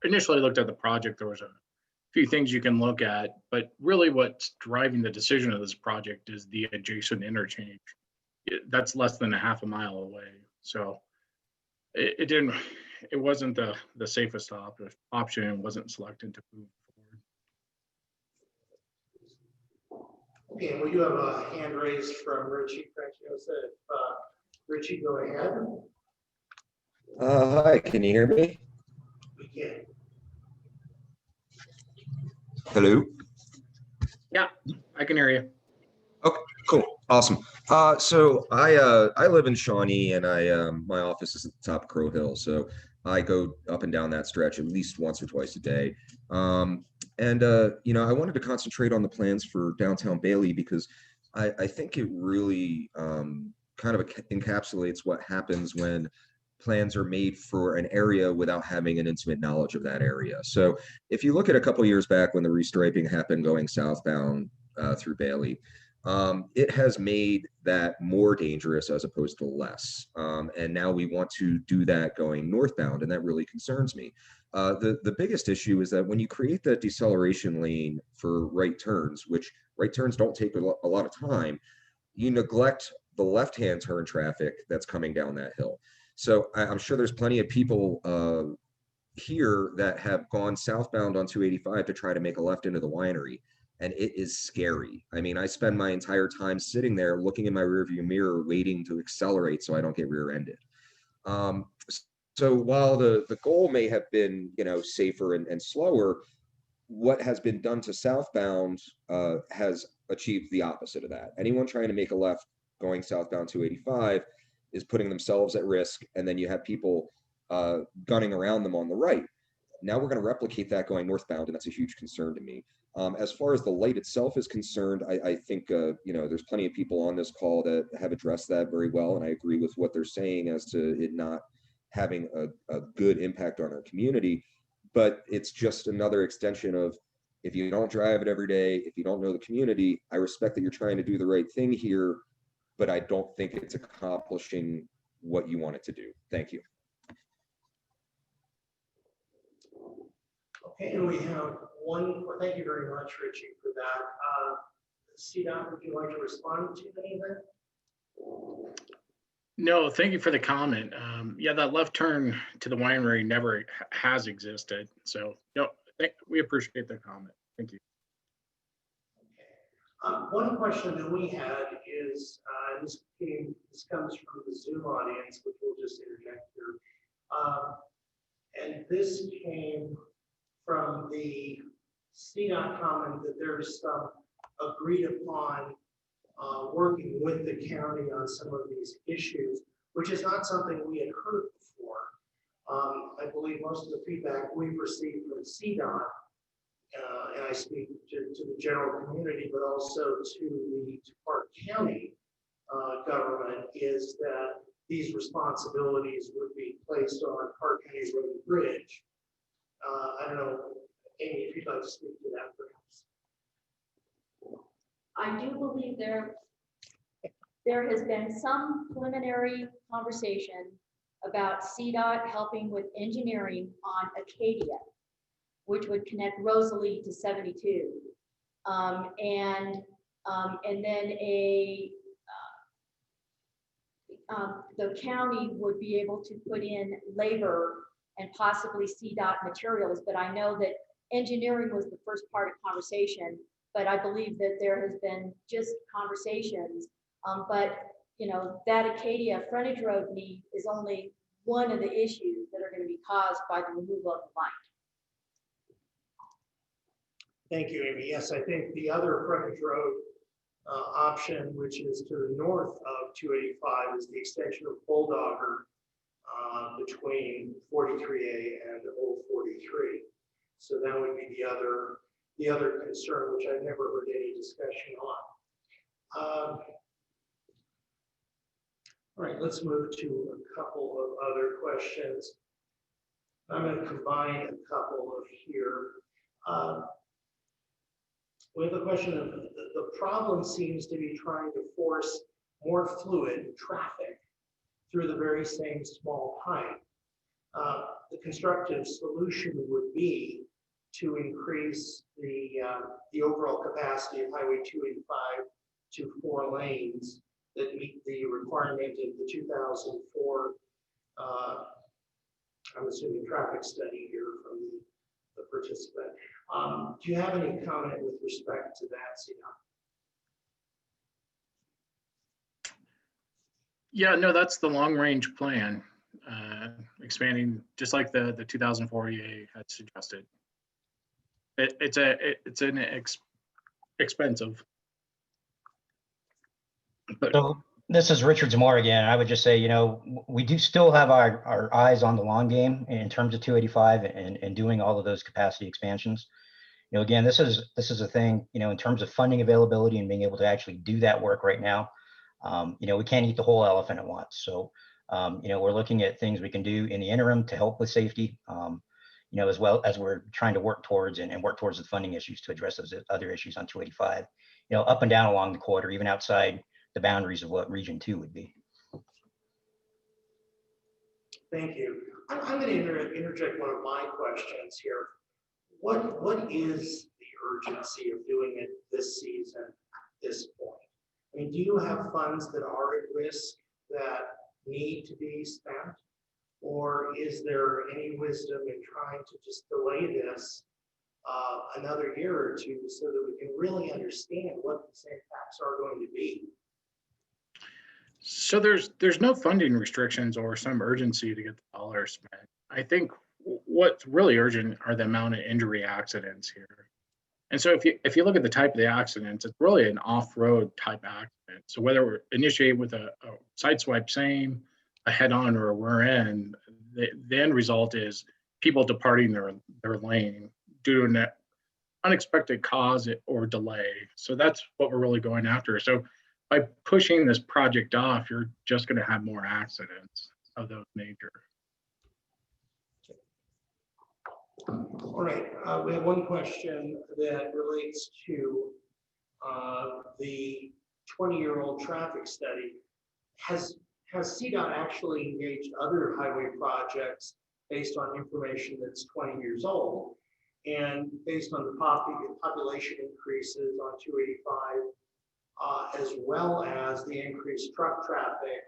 initially looked at the project, there was a few things you can look at, but really what's driving the decision of this project is the adjacent interchange. That's less than a half a mile away. So it wasn't the safest option and wasn't selected to move forward. Okay, we do have a hand raised from Richie Franciosa. Richie, go ahead. Hi, can you hear me? We can. Hello? Yeah, I can hear you. Okay, cool, awesome. So I live in Shawnee, and my office is at the top of Crow Hill, so I go up and down that stretch at least once or twice a day. I wanted to concentrate on the plans for downtown Bailey because I think it really kind of encapsulates what happens when plans are made for an area without having an intimate knowledge of that area. So if you look at a couple of years back when the restriping happened going southbound through Bailey, it has made that more dangerous as opposed to less. And now we want to do that going northbound, and that really concerns me. The biggest issue is that when you create that deceleration lane for right turns, which right turns don't take a lot of time, you neglect the left-hand turn traffic that's coming down that hill. So I'm sure there's plenty of people here that have gone southbound on 285 to try to make a left into the winery, and it is scary. I mean, I spend my entire time sitting there looking in my rearview mirror waiting to accelerate so I don't get rear-ended. So while the goal may have been, safer and slower, what has been done to southbound has achieved the opposite of that. Anyone trying to make a left going southbound 285 is putting themselves at risk, and then you have people gunning around them on the right. Now we're going to replicate that going northbound, and that's a huge concern to me. As far as the light itself is concerned, I think there's plenty of people on this call that have addressed that very well, and I agree with what they're saying as to it not having a good impact on our community. But it's just another extension of, if you don't drive it every day, if you don't know the community, I respect that you're trying to do the right thing here, but I don't think it's accomplishing what you want it to do. Thank you. Okay, and we have one, well, thank you very much, Richie, for that. CDOT, would you like to respond to any of that? No, thank you for the comment. Yeah, that left turn to the winery never has existed. So no, we appreciate the comment. Thank you. One question that we had is, this comes from the Zoom audience, which we'll just interject here. And this came from the CDOT comment that there's some agreed upon working with the county on some of these issues, which is not something we had heard before. I believe most of the feedback we've received from CDOT, and I speak to the general community, but also to the Park County government, is that these responsibilities would be placed on Park County Road and Bridge. I don't know, Amy, if you'd like to speak to that, perhaps. I do believe there has been some preliminary conversation about CDOT helping with engineering on Acadia, which would connect Rosalie to 72. And then the county would be able to put in labor and possibly CDOT materials, but I know that engineering was the first part of conversation, but I believe that there has been just conversations. But that Acadia frontage road need is only one of the issues that are going to be caused by the removal of the light. Thank you, Amy. Yes, I think the other frontage road option, which is to the north of 285, is the extension of Bulldogger between 43A and 043. So that would be the other concern, which I've never heard any discussion on. All right, let's move to a couple of other questions. I'm going to combine a couple of here. We have a question of the problem seems to be trying to force more fluid traffic through the very same small pipe. The constructive solution would be to increase the overall capacity of Highway 285 to 4 lanes that meet the requirement of the 2004, I'm assuming, traffic study here from the participant. Do you have any comment with respect to that, CDOT? Yeah, no, that's the long range plan, expanding just like the 2004 EA had suggested. It's expensive. But So this is Richard Zamora again. I would just say, you know, we do still have our eyes on the long game in terms of 285 and doing all of those capacity expansions. You know, again, this is a thing, you know, in terms of funding availability and being able to actually do that work right now. You know, we can't eat the whole elephant at once. So, you know, we're looking at things we can do in the interim to help with safety, you know, as well as we're trying to work towards and work towards the funding issues to address those other issues on 285, you know, up and down along the quarter, even outside the boundaries of what Region 2 would be. Thank you. I'm going to interject one of my questions here. What is the urgency of doing it this season at this point? I mean, do you have funds that are at risk that need to be spent? Or is there any wisdom in trying to just delay this another year or two so that we can really understand what the impacts are going to be? so there's no funding restrictions or some urgency to get the dollars spent. I think what's really urgent are the amount of injury accidents here. And so if you look at the type of the accidents, it's really an off-road type accident. So whether we're initiated with a sideswipe same, a head-on, or a rear-end, the end result is people departing their lane due to an unexpected cause or delay. So that's what we're really going after. So by pushing this project off, you're just going to have more accidents of those nature. All right, we have one question that relates to the 20-year-old traffic study. Has CDOT actually engaged other highway projects based on information that's 20 years old? And based on the population increases on 285, as well as the increased truck traffic,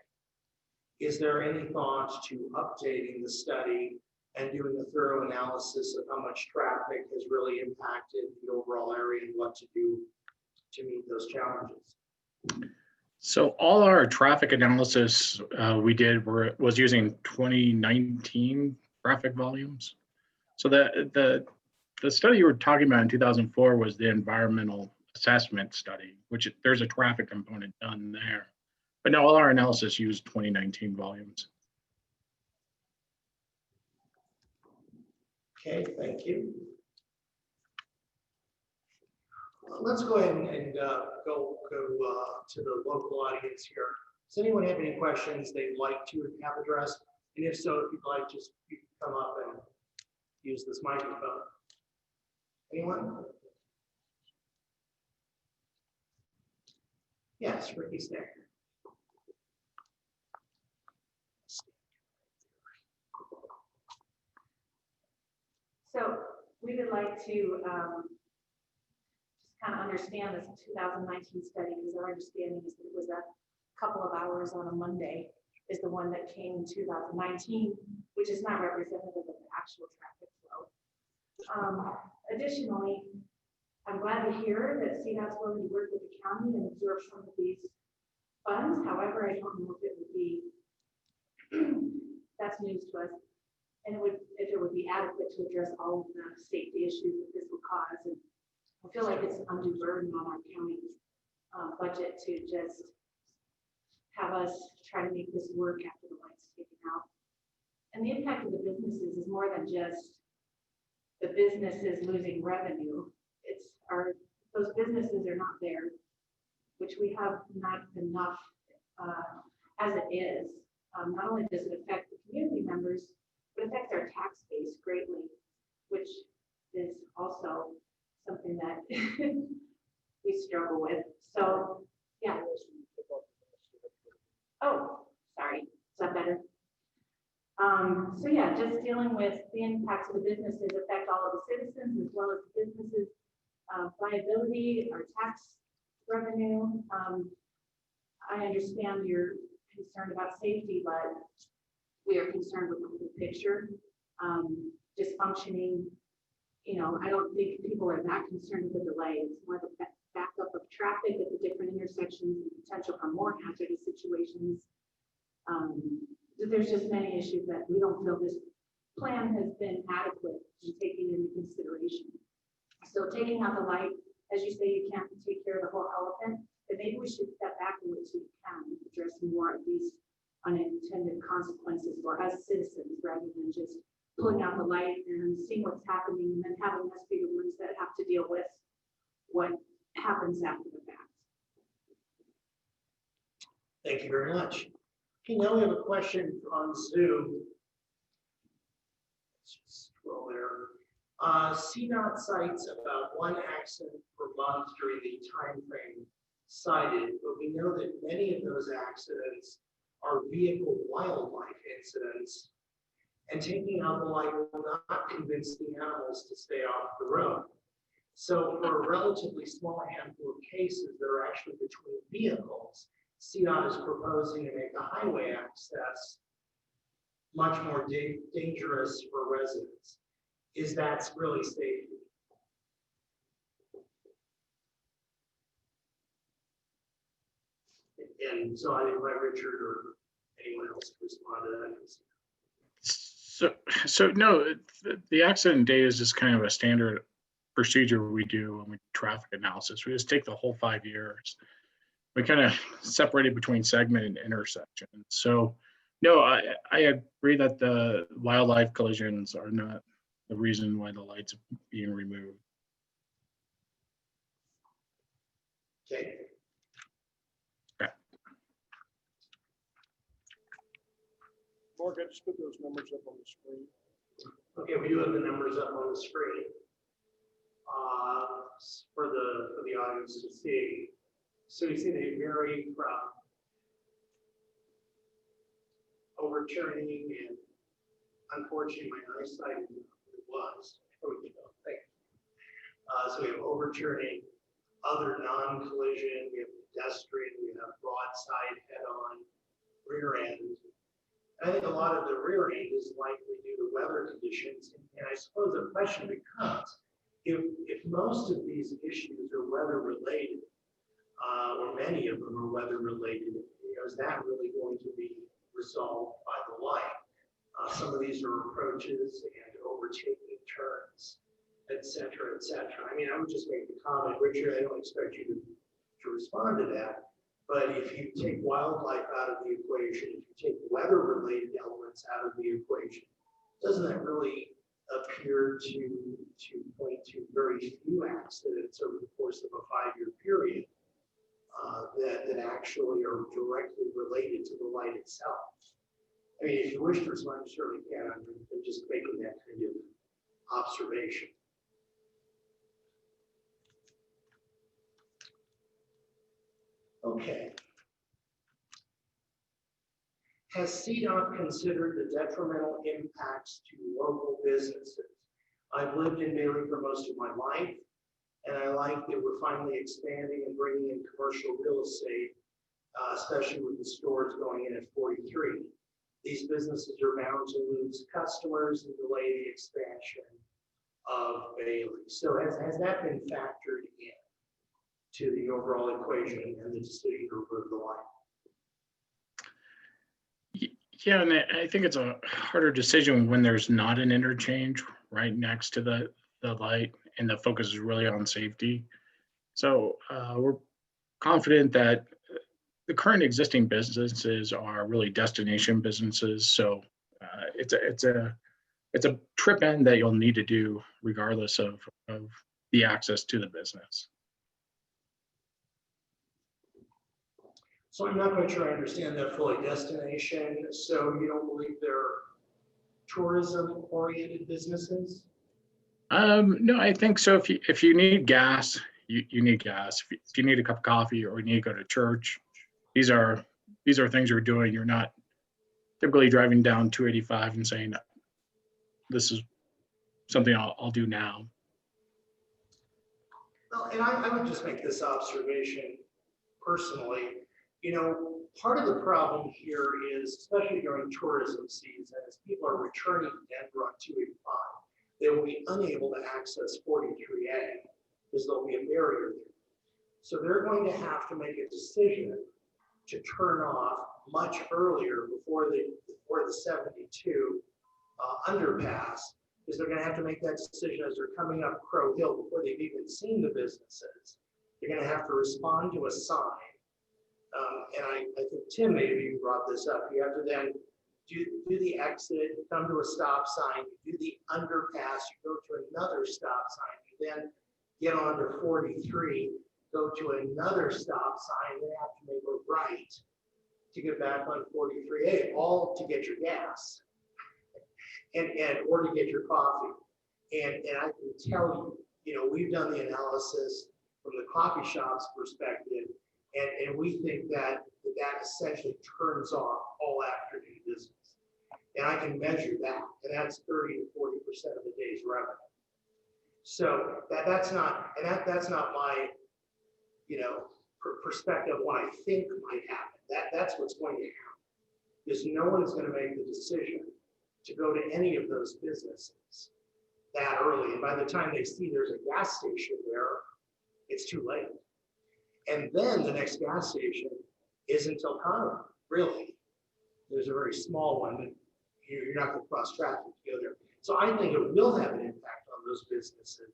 is there any thought to updating the study and doing a thorough analysis of how much traffic has really impacted the overall area and what to do to meet those challenges? So all our traffic analysis we did was using 2019 traffic volumes. So the study you were talking about in 2004 was the environmental assessment study, which there's a traffic component done there. But no, all our analysis used 2019 volumes. Okay, thank you. Let's go ahead and go to the local audience here. Does anyone have any questions they'd like to have addressed? And if so, if you'd like, just you can come up and use this microphone. Anyone? Yes, Ricky Snack. So we would like to just kind of understand this 2019 study, because our understanding is that it was a couple of hours on a Monday is the one that came in 2019, which is not representative of the actual traffic flow. Additionally, I'm glad to hear that CDOT's willing to work with the county and absorb some of these funds. However, I don't know if it would be, that's news to us, and if it would be adequate to address all of the safety issues that this will cause. And I feel like it's an undue burden on our county's budget to just have us try to make this work after the light's taken out. And the impact of the businesses is more than just the businesses losing revenue. It's those businesses are not there, which we have not enough as it is. Not only does it affect the community members, but it affects our tax base greatly, which is also something that we struggle with. So, yeah. Oh, sorry. Is that better? So yeah, just dealing with the impacts of the businesses affect all of the citizens as well as the businesses' viability, our tax revenue. I understand you're concerned about safety, but we are concerned with the whole picture. Dysfunctioning, I don't think people are that concerned with the delay. It's more the backup of traffic at the different intersections and potential for more hazardous situations. There's just many issues that we don't feel this plan has been adequate in taking into consideration. So taking out the light, as you say, you can't take care of the whole elephant, but maybe we should step back and so you can address more of these unintended consequences for us citizens rather than just pulling out the light and seeing what's happening and then having us be the ones that have to deal with what happens after the fact. Thank you very much. Okay, now we have a question on Zoom. Let's just scroll there. CDOT cites about 1 accident per month during the time frame cited, but we know that many of those accidents are vehicle wildlife incidents, and taking out the light will not convince the animals to stay off the road. So for a relatively small handful of cases that are actually between vehicles, CDOT is proposing to make the highway access much more dangerous for residents. Is that really safe? And so I didn't let Richard or anyone else respond to that. So no, the accident data is just kind of a standard procedure we do when we do traffic analysis. We just take the whole 5 years. We kind of separated between segment and intersection. So no, I agree that the wildlife collisions are not the reason why the lights are being removed. Okay. Mark, I just put those numbers up on the screen. Okay, we do have the numbers up on the screen for the audience to see. So you see they vary from overturning, and unfortunately my eyesight was. There we go. Thank you. So we have overturning, other non-collision, we have pedestrian, we have broadside, head-on, rear end. I think a lot of the rear end is likely due to weather conditions. And I suppose the question becomes, if most of these issues are weather related, or many of them are weather related, is that really going to be resolved by the light? Some of these are approaches and overtaking turns, et cetera, et cetera. I mean, I would just make the comment, Richard, I don't expect you to respond to that. But if you take wildlife out of the equation, if you take weather-related elements out of the equation, doesn't that really appear to point to very few accidents over the course of a 5-year period that actually are directly related to the light itself? I mean, if you wish to respond, you certainly can. I'm just making that kind of observation. Okay. Has CDOT considered the detrimental impacts to local businesses? I've lived in Bailey for most of my life, and I like that we're finally expanding and bringing in commercial real estate, especially with the stores going in at 43. These businesses are bound to lose customers and delay the expansion of Bailey. So has that been factored in to the overall equation and the decision to remove the light? Yeah, and I think it's a harder decision when there's not an interchange right next to the light and the focus is really on safety. So we're confident that the current existing businesses are really destination businesses. So It's a trip in that you'll need to do regardless of the access to the business. So I'm not quite sure I understand that fully. Destination, so you don't believe they're tourism-oriented businesses? No, I think so. If you need gas, you need gas. If you need a cup of coffee or you need to go to church, these are things you're doing. You're not typically driving down 285 and saying, this is something I'll do now. Well, and I would just make this observation personally. You know, part of the problem here is, especially during tourism season, as people are returning to Denver on 285, they will be unable to access 43A because there'll be a barrier there. So they're going to have to make a decision to turn off much earlier before the 72 underpass, because they're going to have to make that decision as they're coming up Crow Hill before they've even seen the businesses. They're going to have to respond to a sign. And I think Tim maybe you brought this up. You have to then do the exit, come to a stop sign, you do the underpass, you go to another stop sign, you then get onto 43, go to another stop sign, then have to make a right to get back on 43A, all to get your gas and or to get your coffee. And I can tell you, you know, we've done the analysis from the coffee shop's perspective, and we think that essentially turns off all afternoon business. And I can measure that, and that's 30 to 40% of the day's revenue. So that's not my, you know, perspective of what I think might happen. That's what's going to happen. Because no one is going to make the decision to go to any of those businesses that early. And by the time they see there's a gas station there, it's too late. And then the next gas station isn't until Conroe, really. There's a very small one that you're not going to cross traffic to go there. So I think it will have an impact on those businesses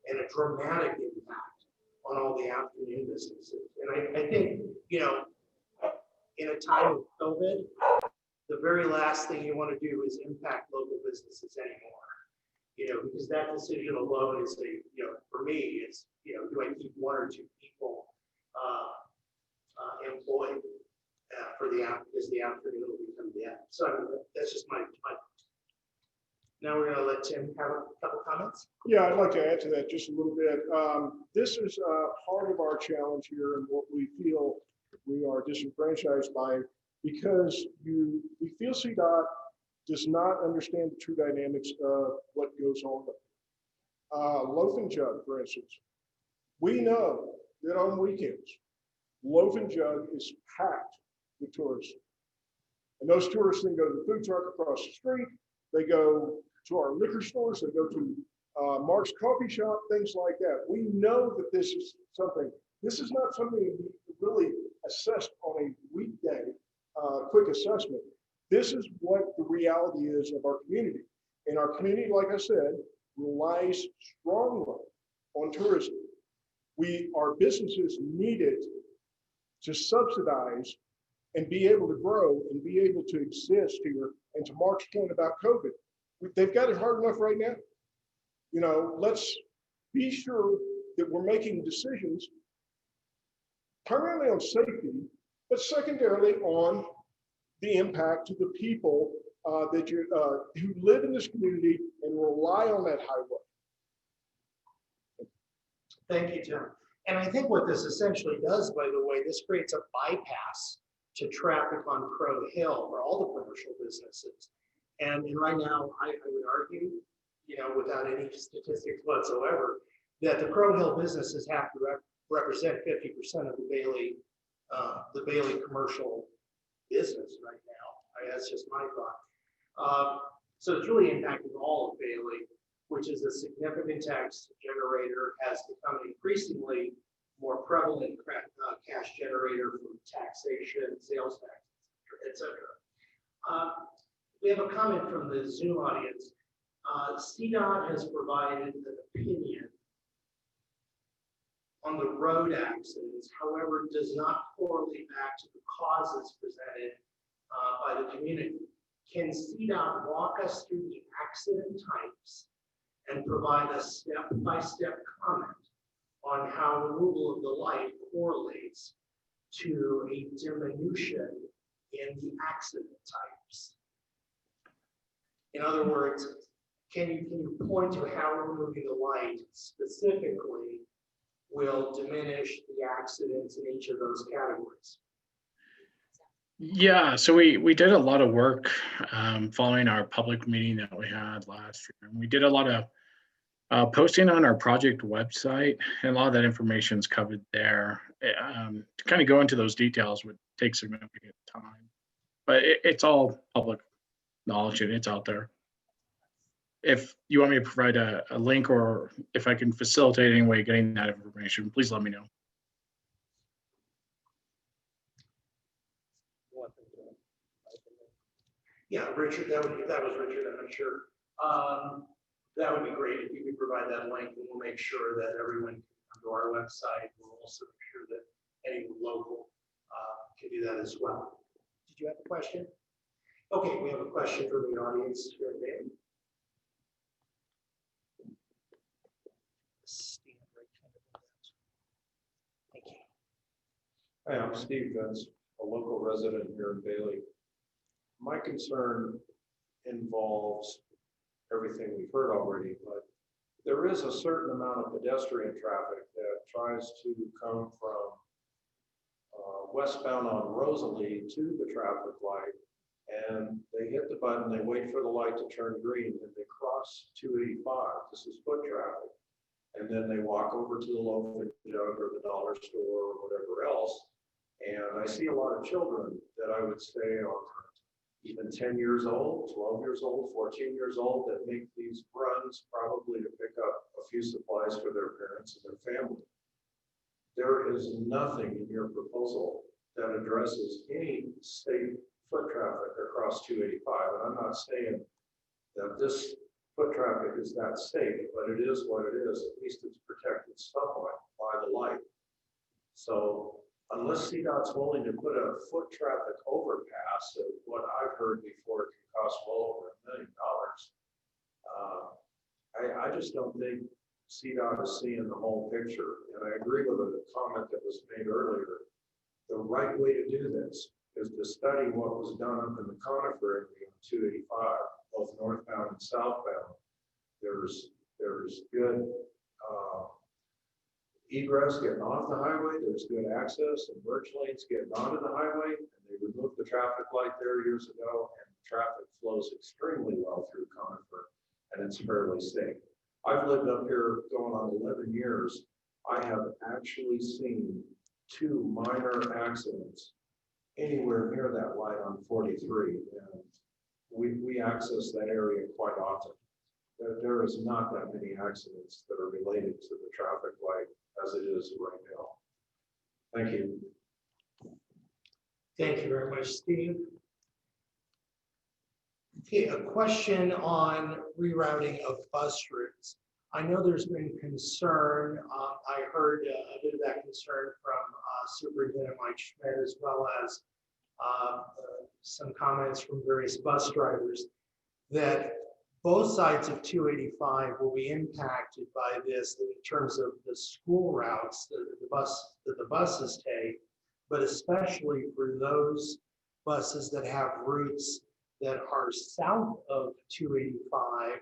and a dramatic impact on all the afternoon businesses. And I think, you know, in a time of COVID, the very last thing you want to do is impact local businesses anymore. You know, because that decision alone is you know, for me, it's, you know, do I keep one or two people employed for the afternoon will become the end. So I mean, that's just my. Now we're going to let Tim have a couple comments. Yeah, I'd like to add to that just a little bit. This is part of our challenge here and what we feel we are disenfranchised by, because we feel CDOT does not understand the true dynamics of what goes on. Loaf and Jug, for instance. We know that on weekends, Loaf and Jug is packed with tourists. And those tourists then go to the food truck across the street. They go to our liquor stores. They go to Mark's coffee shop, things like that. We know that this is not something we really assessed on a weekday quick assessment. This is what the reality is of our community. And our community, like I said, relies strongly on tourism. Our businesses need it to subsidize and be able to grow and be able to exist here. And to Mark's point about COVID, they've got it hard enough right now. You know, let's be sure that we're making decisions primarily on safety, but secondarily on the impact to the people who live in this community and rely on that highway. Thank you, Tim. And I think what this essentially does, by the way, this creates a bypass to traffic on Crow Hill for all the commercial businesses. And right now, I would argue, you know, without any statistics whatsoever, that the Crow Hill businesses have to represent 50% of the Bailey commercial business right now. That's just my thought. So it's really impacting all of Bailey, which is a significant tax generator, has become an increasingly more prevalent cash generator from taxation, sales tax, et cetera. We have a comment from the Zoom audience. CDOT has provided an opinion on the road accidents, however, does not correlate back to the causes presented by the community. can CDOT walk us through the accident types and provide a step-by-step comment on how removal of the light correlates to a diminution in the accident types? In other words, can you point to how removing the light specifically will diminish the accidents in each of those categories? Yeah, so we did a lot of work following our public meeting that we had last year. And we did a lot of posting on our project website, and a lot of that information is covered there. To kind of go into those details would take significant time, but it's all public knowledge and it's out there. If you want me to provide a link, or if I can facilitate any way getting that information, please let me know. Yeah, Richard, that was Richard, I'm not sure. That would be great if you could provide that link, and we'll make sure that everyone can come to our website. We'll also make sure that any local can do that as well. Did you have a question? Okay, we have a question from the audience here today. Thank you. Hi, I'm Steve Vince, a local resident here in Bailey. My concern involves everything we've heard already, but there is a certain amount of pedestrian traffic that tries to come from westbound on Rosalie to the traffic light, and they hit the button, they wait for the light to turn green, and they cross 285. This is foot traffic. And then they walk over to the loaf and jug or the dollar store or whatever else. And I see a lot of children that I would say are even 10 years old, 12 years old, 14 years old, that make these runs probably to pick up a few supplies for their parents and their family. There is nothing in your proposal that addresses any state foot traffic across 285. And I'm not saying that this foot traffic is that safe, but it is what it is. At least it's protected somewhat by the light. So unless CDOT's willing to put a foot traffic overpass, of what I've heard before, it can cost well over $1 million. I just don't think CDOT is seeing the whole picture. And I agree with a comment that was made earlier. The right way to do this is to study what was done up in the conifer area on 285, both northbound and southbound. There's good egress getting off the highway, there's good access and merge lanes getting onto the highway, and they removed the traffic light there years ago, and traffic flows extremely well through Conifer, and it's fairly safe. I've lived up here going on 11 years. I have actually seen 2 minor accidents anywhere near that light on 43, and we access that area quite often. There is not that many accidents that are related to the traffic light as it is right now. Thank you. Thank you very much, Steve. Okay, a question on rerouting of bus routes. I know there's been concern. I heard a bit of that concern from Superintendent Mike Schmidt, as well as some comments from various bus drivers, that both sides of 285 will be impacted by this in terms of the school routes that the buses take, but especially for those buses that have routes that are south of 285,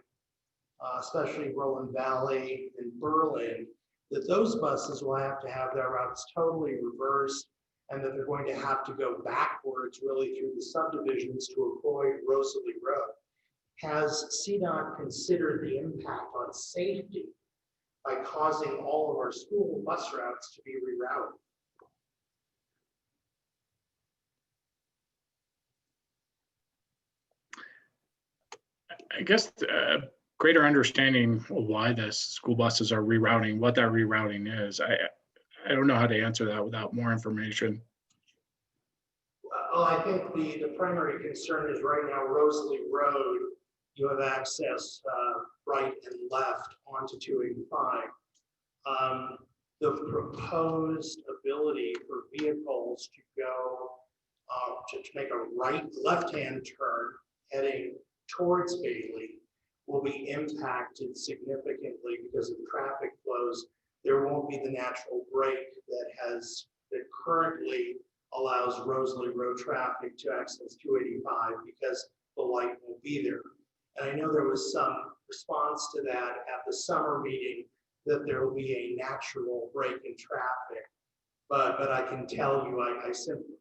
especially Roland Valley and Berlin, that those buses will have to have their routes totally reversed, and that they're going to have to go backwards really through the subdivisions to avoid Rosalie Road. Has CDOT considered the impact on safety by causing all of our school bus routes to be rerouted? I guess greater understanding of why the school buses are rerouting, what that rerouting is. I don't know how to answer that without more information. Well, I think the primary concern is right now Rosalie Road, you have access right and left onto 285. The proposed ability for vehicles to go to make a left-hand turn heading towards Bailey will be impacted significantly because of traffic flows. There won't be the natural break that currently allows Rosalie Road traffic to access 285 because the light won't be there. And I know there was some response to that at the summer meeting that there will be a natural break in traffic. But I can tell you, I simply,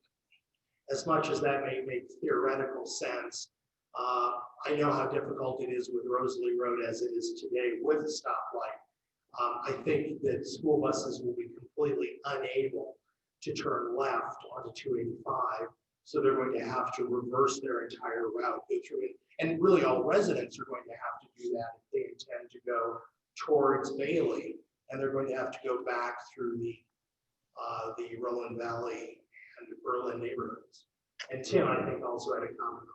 as much as that may make theoretical sense, I know how difficult it is with Rosalie Road as it is today with a stoplight. I think that school buses will be completely unable to turn left onto 285. So they're going to have to reverse their entire route, go through it. And really all residents are going to have to do that if they intend to go towards Bailey. And they're going to have to go back through the Roland Valley and Berlin neighborhoods. And Tim, I think, also had a comment.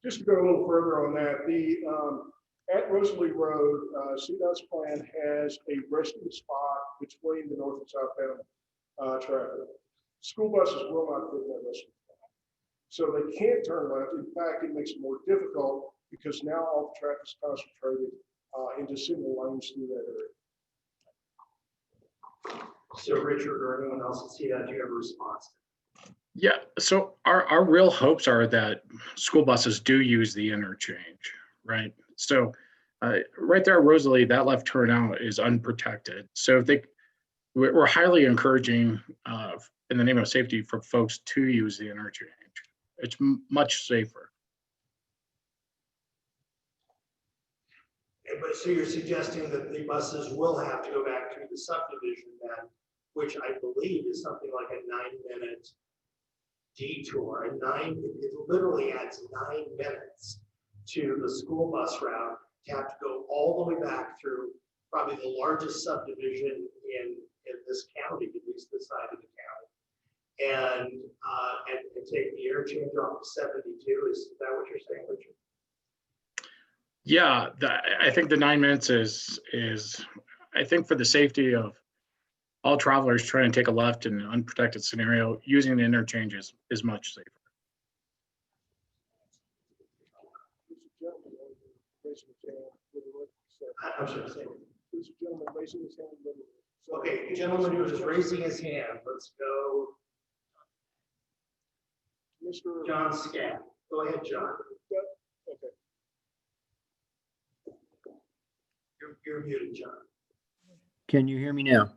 Just to go a little further on that, at Rosalie Road, CDOT's plan has a resting spot between the north and southbound traffic. School buses will not fit that resting spot. So they can't turn left. In fact, it makes it more difficult because now all the traffic is concentrated into single lanes through that area. So Richard or anyone else at CDOT, do you have a response? Yeah, so our real hopes are that school buses do use the interchange, right? So right there, Rosalie, that left turn out is unprotected. So we're highly encouraging in the name of safety for folks to use the interchange. It's much safer. But so you're suggesting that the buses will have to go back through the subdivision then, which I believe is something like a 9-minute detour. It literally adds 9 minutes to the school bus route to have to go all the way back through probably the largest subdivision in this county, at least this side of the county, and take the interchange off of 72. Is that what you're saying, Richard? Yeah, I think the 9 minutes is I think for the safety of all travelers trying to take a left in an unprotected scenario, using the interchange is much safer. I'm sorry. There's a gentleman raising his hand. Okay, gentleman who is raising his hand, let's go. Mr. John Scatt. Go ahead, John. Okay. You're muted, John. Can you hear me now?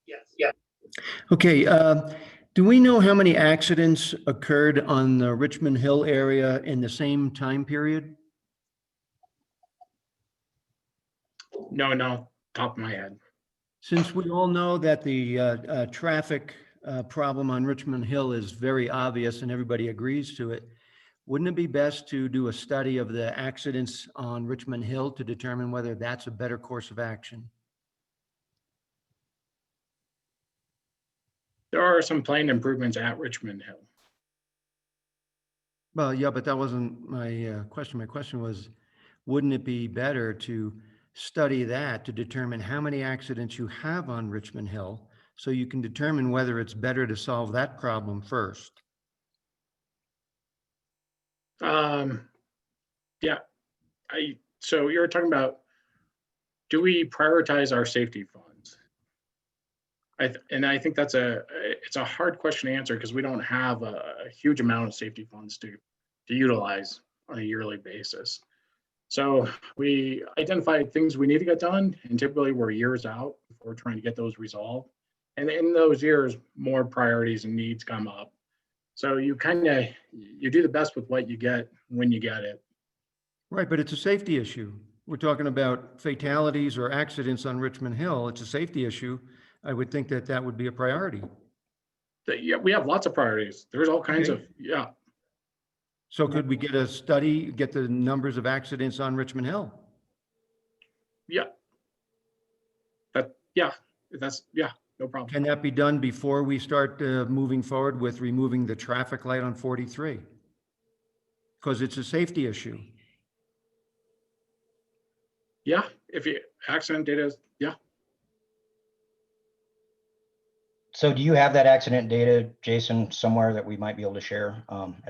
Yes. Okay, do we know how many accidents occurred on the Richmond Hill area in the same time period? No, top of my head. Since we all know that the traffic problem on Richmond Hill is very obvious and everybody agrees to it, wouldn't it be best to do a study of the accidents on Richmond Hill to determine whether that's a better course of action? There are some planned improvements at Richmond Hill. Well, yeah, but that wasn't my question. My question was, wouldn't it be better to study that to determine how many accidents you have on Richmond Hill so you can determine whether it's better to solve that problem first? Yeah, so you're talking about, do we prioritize our safety funds? And I think it's a hard question to answer because we don't have a huge amount of safety funds to utilize on a yearly basis. So we identified things we need to get done, and typically we're years out before trying to get those resolved. And in those years, more priorities and needs come up. So you do the best with what you get when you get it. Right, but it's a safety issue. We're talking about fatalities or accidents on Richmond Hill. It's a safety issue. I would think that that would be a priority. Yeah, we have lots of priorities. There's all kinds of, yeah. So could we get a study, get the numbers of accidents on Richmond Hill? Yeah. No problem. Can that be done before we start moving forward with removing the traffic light on 43? Because it's a safety issue. Yeah, if you accident data, yeah. So do you have that accident data, Jason, somewhere that we might be able to share?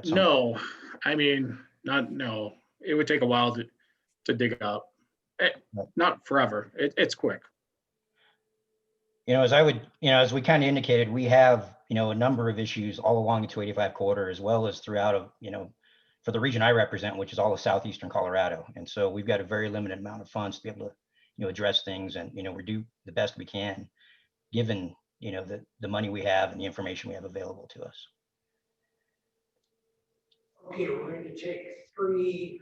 No, I mean, No, it would take a while to dig up. Not forever. It's quick. As we kind of indicated, we have, a number of issues all along the 285 corridor, as well as throughout for the region I represent, which is all of southeastern Colorado. And so we've got a very limited amount of funds to be able to, address things, and, we do the best we can, given, the money we have and the information we have available to us. Okay, we're going to take three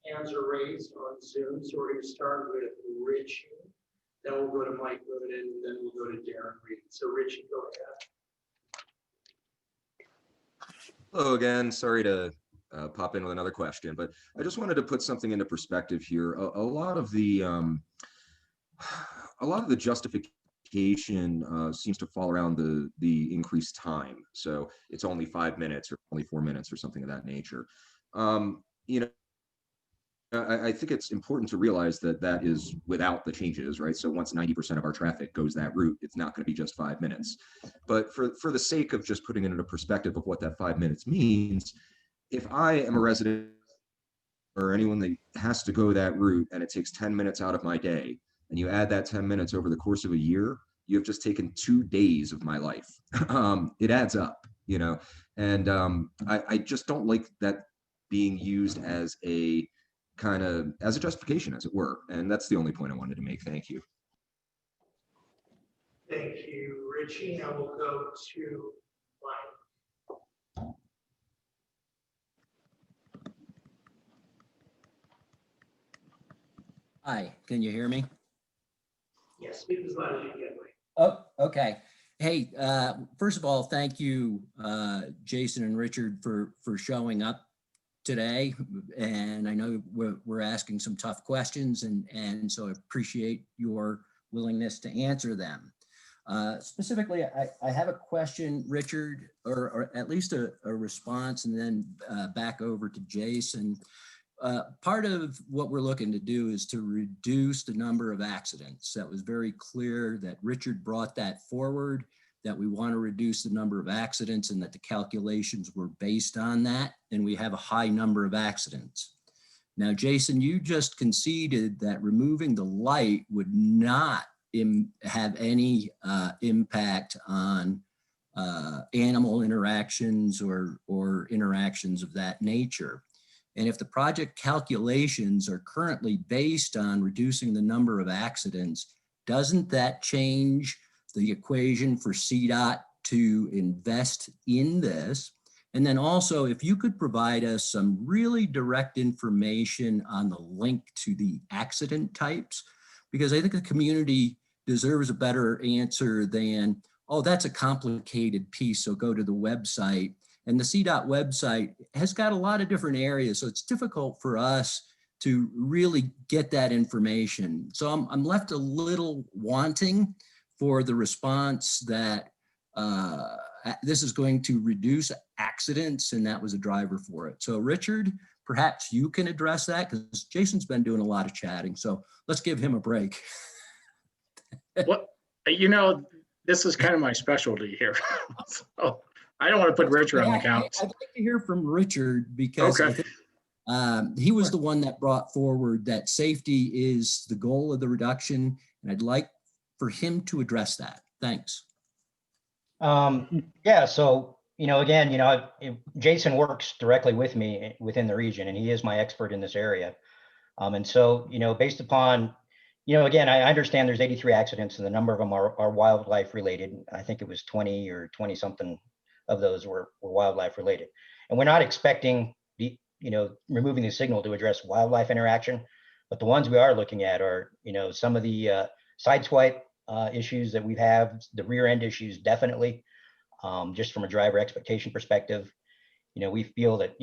hands are raised on Zoom. So we're going to start with Richie, then we'll go to Mike Luden, and then we'll go to Darren Reed. So Richie, go ahead. Hello again. Sorry to pop in with another question, but I just wanted to put something into perspective here. A lot of the justification seems to fall around the increased time. So it's only 5 minutes or only 4 minutes or something of that nature. I think it's important to realize that that is without the changes, right? So once 90% of our traffic goes that route, it's not going to be just 5 minutes. But for the sake of just putting it into perspective of what that 5 minutes means, if I am a resident or anyone that has to go that route and it takes 10 minutes out of my day, and you add that 10 minutes over the course of a year, you have just taken 2 days of my life. It adds up, and I just don't like that being used as a justification, as it were. And that's the only point I wanted to make. Thank you. Thank you, Richie. Now we'll go to Mike. Hi, can you hear me? Yes, speak as loud as you can, Mike. Oh, okay. Hey, first of all, thank you, Jason and Richard, for showing up today. And I know we're asking some tough questions, and so I appreciate your willingness to answer them. Specifically, I have a question, Richard, or at least a response, and then back over to Jason. Part of what we're looking to do is to reduce the number of accidents. That was very clear that Richard brought that forward, that we want to reduce the number of accidents and that the calculations were based on that, and we have a high number of accidents. Now, Jason, you just conceded that removing the light would not have any impact on animal interactions or interactions of that nature. And if the project calculations are currently based on reducing the number of accidents, doesn't that change the equation for CDOT to invest in this? And then also, if you could provide us some really direct information on the link to the accident types, because I think the community deserves a better answer than, oh, that's a complicated piece, so go to the website. And the CDOT website has got a lot of different areas, so it's difficult for us to really get that information. So I'm left a little wanting for the response that this is going to reduce accidents, and that was a driver for it. So Richard, perhaps you can address that, because Jason's been doing a lot of chatting, so let's give him a break. Well, this is kind of my specialty here. So I don't want to put Richard on the couch. I'd like to hear from Richard, because okay. I think, he was the one that brought forward that safety is the goal of the reduction, and I'd like for him to address that. Thanks. Yeah, so, again, Jason works directly with me within the region, and he is my expert in this area. And so, based upon, again, I understand there's 83 accidents, and the number of them are wildlife related. I think it was 20 or 20 something of those were wildlife related. And we're not expecting removing the signal to address wildlife interaction, but the ones we are looking at are, some of the side swipe issues that we have, the rear end issues, definitely, just from a driver expectation perspective. We feel that,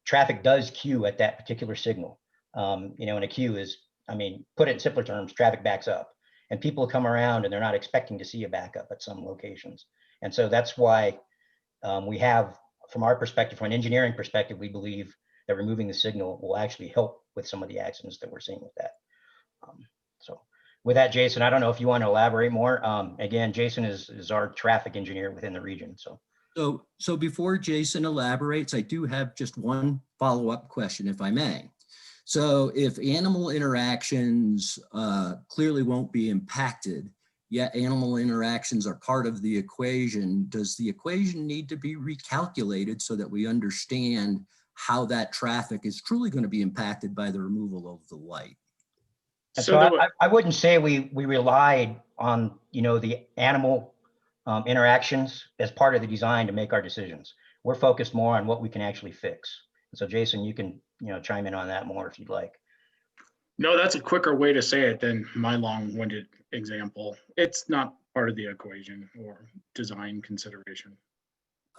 traffic does queue at that particular signal. And a queue is, put it in simpler terms, traffic backs up, and people come around and they're not expecting to see a backup at some locations. And so that's why we have, from our perspective, from an engineering perspective, we believe that removing the signal will actually help with some of the accidents that we're seeing with that. So with that, Jason, I don't know if you want to elaborate more. Again, Jason is our traffic engineer within the region. So So before Jason elaborates, I do have just one follow-up question, if I may. So if animal interactions clearly won't be impacted, yet animal interactions are part of the equation, does the equation need to be recalculated so that we understand how that traffic is truly going to be impacted by the removal of the light? And So so there wa- I wouldn't say we relied on, the animal interactions as part of the design to make our decisions. We're focused more on what we can actually fix. And so Jason, you can, chime in on that more if you'd like. No, that's a quicker way to say it than my long-winded example. It's not part of the equation or design consideration.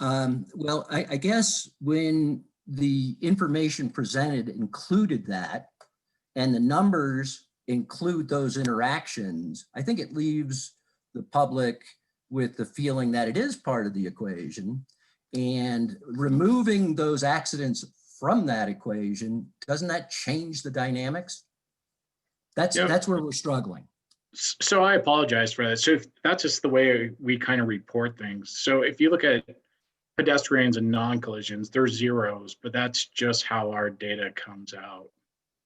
Well, I guess when the information presented included that, and the numbers include those interactions, I think it leaves the public with the feeling that it is part of the equation. And removing those accidents from that equation, doesn't that change the dynamics? That's where we're struggling. So I apologize for that. So that's just the way we kind of report things. So if you look at pedestrians and non-collisions, they're zeros, but that's just how our data comes out.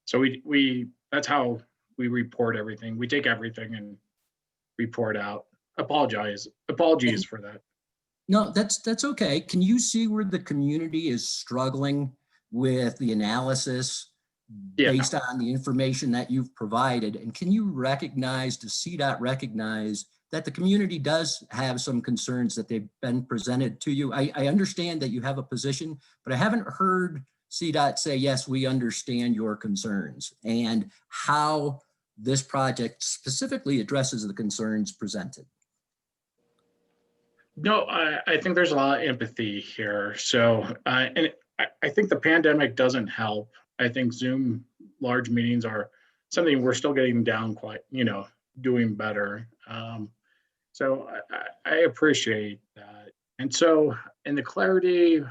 So we that's how we report everything. We take everything and report out. Apologies for that. No, that's okay. Can you see where the community is struggling with the analysis based on the information that you've provided? And can you recognize, does CDOT recognize that the community does have some concerns that they've been presented to you? I understand that you have a position, but I haven't heard CDOT say, yes, we understand your concerns, and how this project specifically addresses the concerns presented. No, I think there's a lot of empathy here. So, and I think the pandemic doesn't help. I think Zoom large meetings are something we're still getting down quite, doing better. So I appreciate that. And so, in the clarity,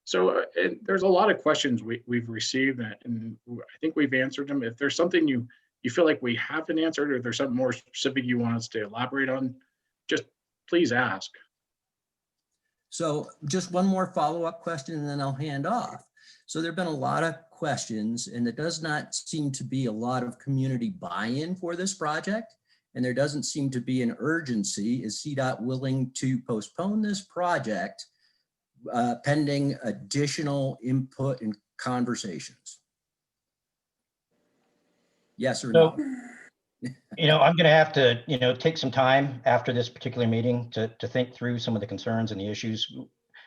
so there's a lot of questions we've received, and I think we've answered them. If there's something you feel like we haven't answered, or if there's something more specific you want us to elaborate on, just please ask. So just one more follow-up question and then I'll hand off. So there've been a lot of questions, and there does not seem to be a lot of community buy-in for this project. And there doesn't seem to be an urgency. Is CDOT willing to postpone this project pending additional input and conversations? Yes or no? I'm going to have to, take some time after this particular meeting to think through some of the concerns and the issues.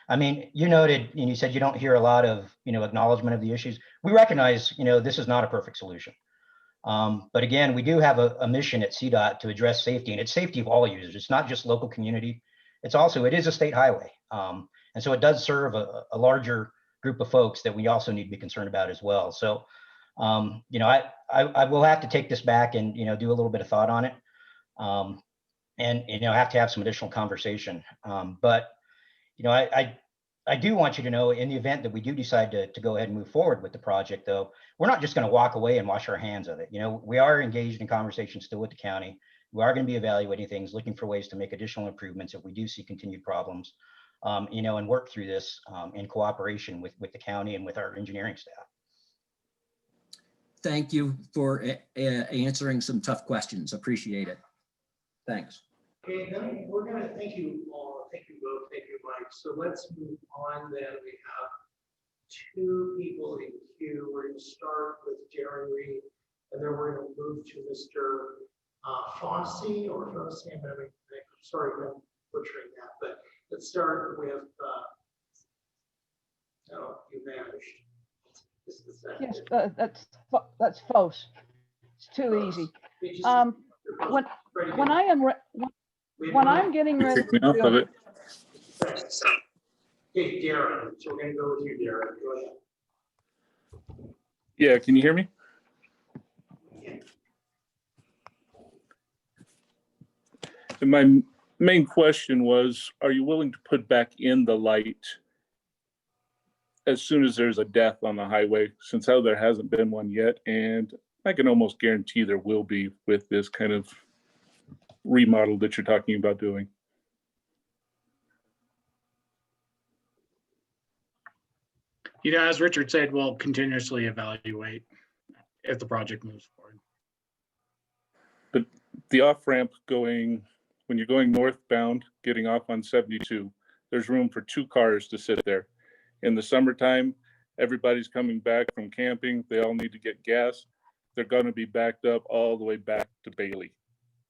I mean, you noted, and you said you don't hear a lot of, acknowledgement of the issues. We recognize, this is not a perfect solution. But again, we do have a mission at CDOT to address safety, and it's safety of all users. It's not just local community. It is a state highway. And so it does serve a larger group of folks that we also need to be concerned about as well. So, I will have to take this back and, do a little bit of thought on it. And, have to have some additional conversation. But, I do want you to know, in the event that we do decide to go ahead and move forward with the project, though, we're not just going to walk away and wash our hands of it. We are engaged in conversations still with the county. We are going to be evaluating things, looking for ways to make additional improvements if we do see continued problems, and work through this in cooperation with the county and with our engineering staff. Thank you for answering some tough questions. Appreciate it. Thanks. Okay, then we're gonna thank you all. Thank you both. Thank you, Mike. So let's move on then. We have two people in queue. We're gonna start with Jeremy, and then we're gonna move to Mr. Fossey or Fossey. I'm sorry if I'm butchering that, but let's start with, oh, you vanished. Yes, that's false. It's too easy. When I'm getting ready Take me off of it. Okay, Darren, so we're gonna go with you, Darren. Go ahead. Yeah, can you hear me? And my main question was, are you willing to put back in the light as soon as there's a death on the highway, since how there hasn't been one yet? And I can almost guarantee there will be with this kind of remodel that you're talking about doing. You know, as Richard said, we'll continuously evaluate if the project moves forward. But the off-ramp going, when you're going northbound, getting off on 72, there's room for 2 cars to sit there. In the summertime, everybody's coming back from camping. They all need to get gas. They're going to be backed up all the way back to Bailey,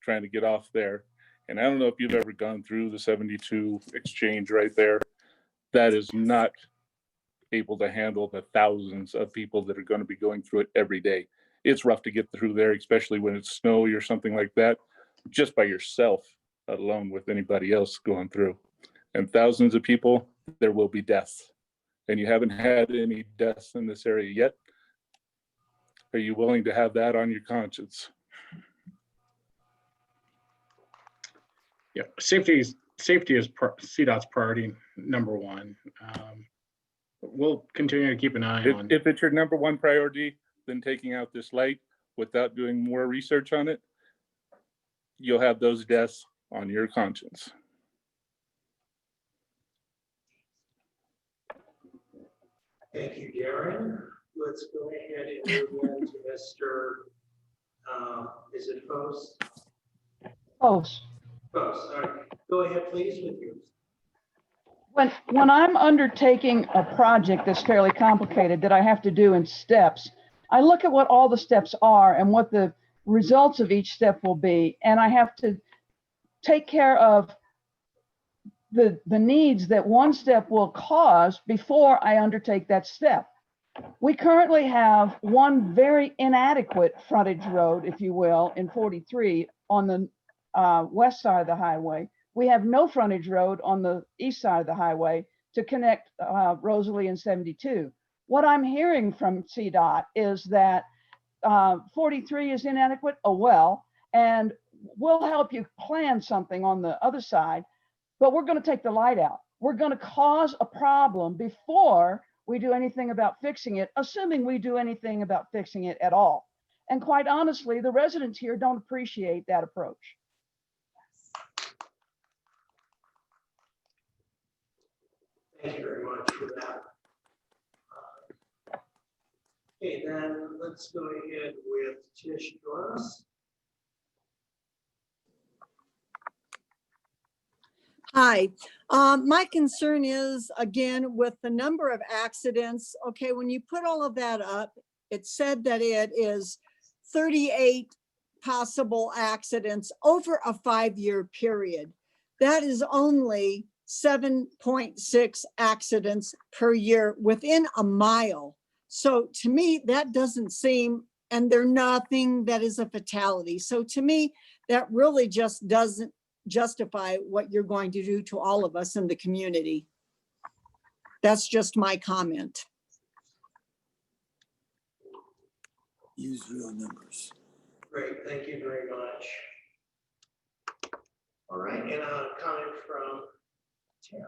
trying to get off there. And I don't know if you've ever gone through the 72 exchange right there. That is not able to handle the thousands of people that are going to be going through it every day. It's rough to get through there, especially when it's snowy or something like that, just by yourself, let alone with anybody else going through. And thousands of people, there will be deaths. And you haven't had any deaths in this area yet. Are you willing to have that on your conscience? Yeah, safety is CDOT's priority number one. We'll continue to keep an eye on. If it's your number one priority, then taking out this light without doing more research on it, you'll have those deaths on your conscience. Thank you, Darren. Let's go ahead and move on to Mr. Is it Post? Post. Post, all right. Go ahead, please, with yours. When I'm undertaking a project that's fairly complicated that I have to do in steps, I look at what all the steps are and what the results of each step will be, and I have to take care of the needs that one step will cause before I undertake that step. We currently have one very inadequate frontage road, if you will, in 43 on the west side of the highway. We have no frontage road on the east side of the highway to connect Rosalie and 72. What I'm hearing from CDOT is that 43 is inadequate, and we'll help you plan something on the other side, but we're going to take the light out. We're going to cause a problem before we do anything about fixing it, assuming we do anything about fixing it at all. And quite honestly, the residents here don't appreciate that approach. Thank you very much for that. Okay, then let's go ahead with Tish Doris. Hi, my concern is, again, with the number of accidents. Okay, when you put all of that up, it said that it is 38 possible accidents over a 5-year period. That is only 7.6 accidents per year within a mile. So to me, that doesn't seem, and they're nothing that is a fatality. So to me, that really just doesn't justify what you're going to do to all of us in the community. That's just my comment. Use real numbers. Great, thank you very much. All right, and a comment from Tim.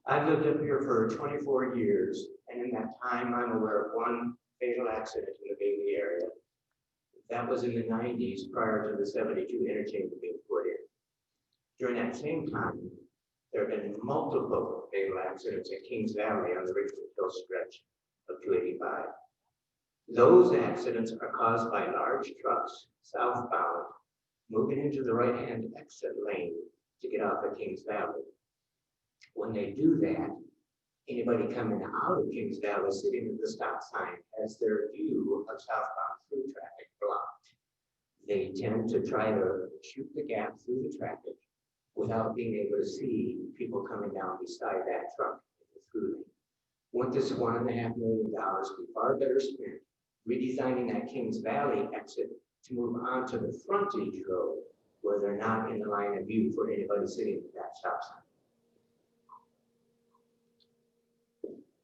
I've lived up here for 24 years, and in that time, I'm aware of one fatal accident in the Bailey area. That was in the 90s, prior to the 72 interchange being put in. During that same time, there have been multiple fatal accidents at Kings Valley on the Richmond Hill stretch of 285. Those accidents are caused by large trucks southbound moving into the right-hand exit lane to get off at Kings Valley. When they do that, anybody coming out of Kings Valley sitting at the stop sign has their view of southbound through traffic blocked. They tend to try to shoot the gap through the traffic without being able to see people coming down beside that truck through lane. Wouldn't this $1.5 million be far better spent redesigning that Kings Valley exit to move on to the frontage road where they're not in the line of view for anybody sitting at that stop sign?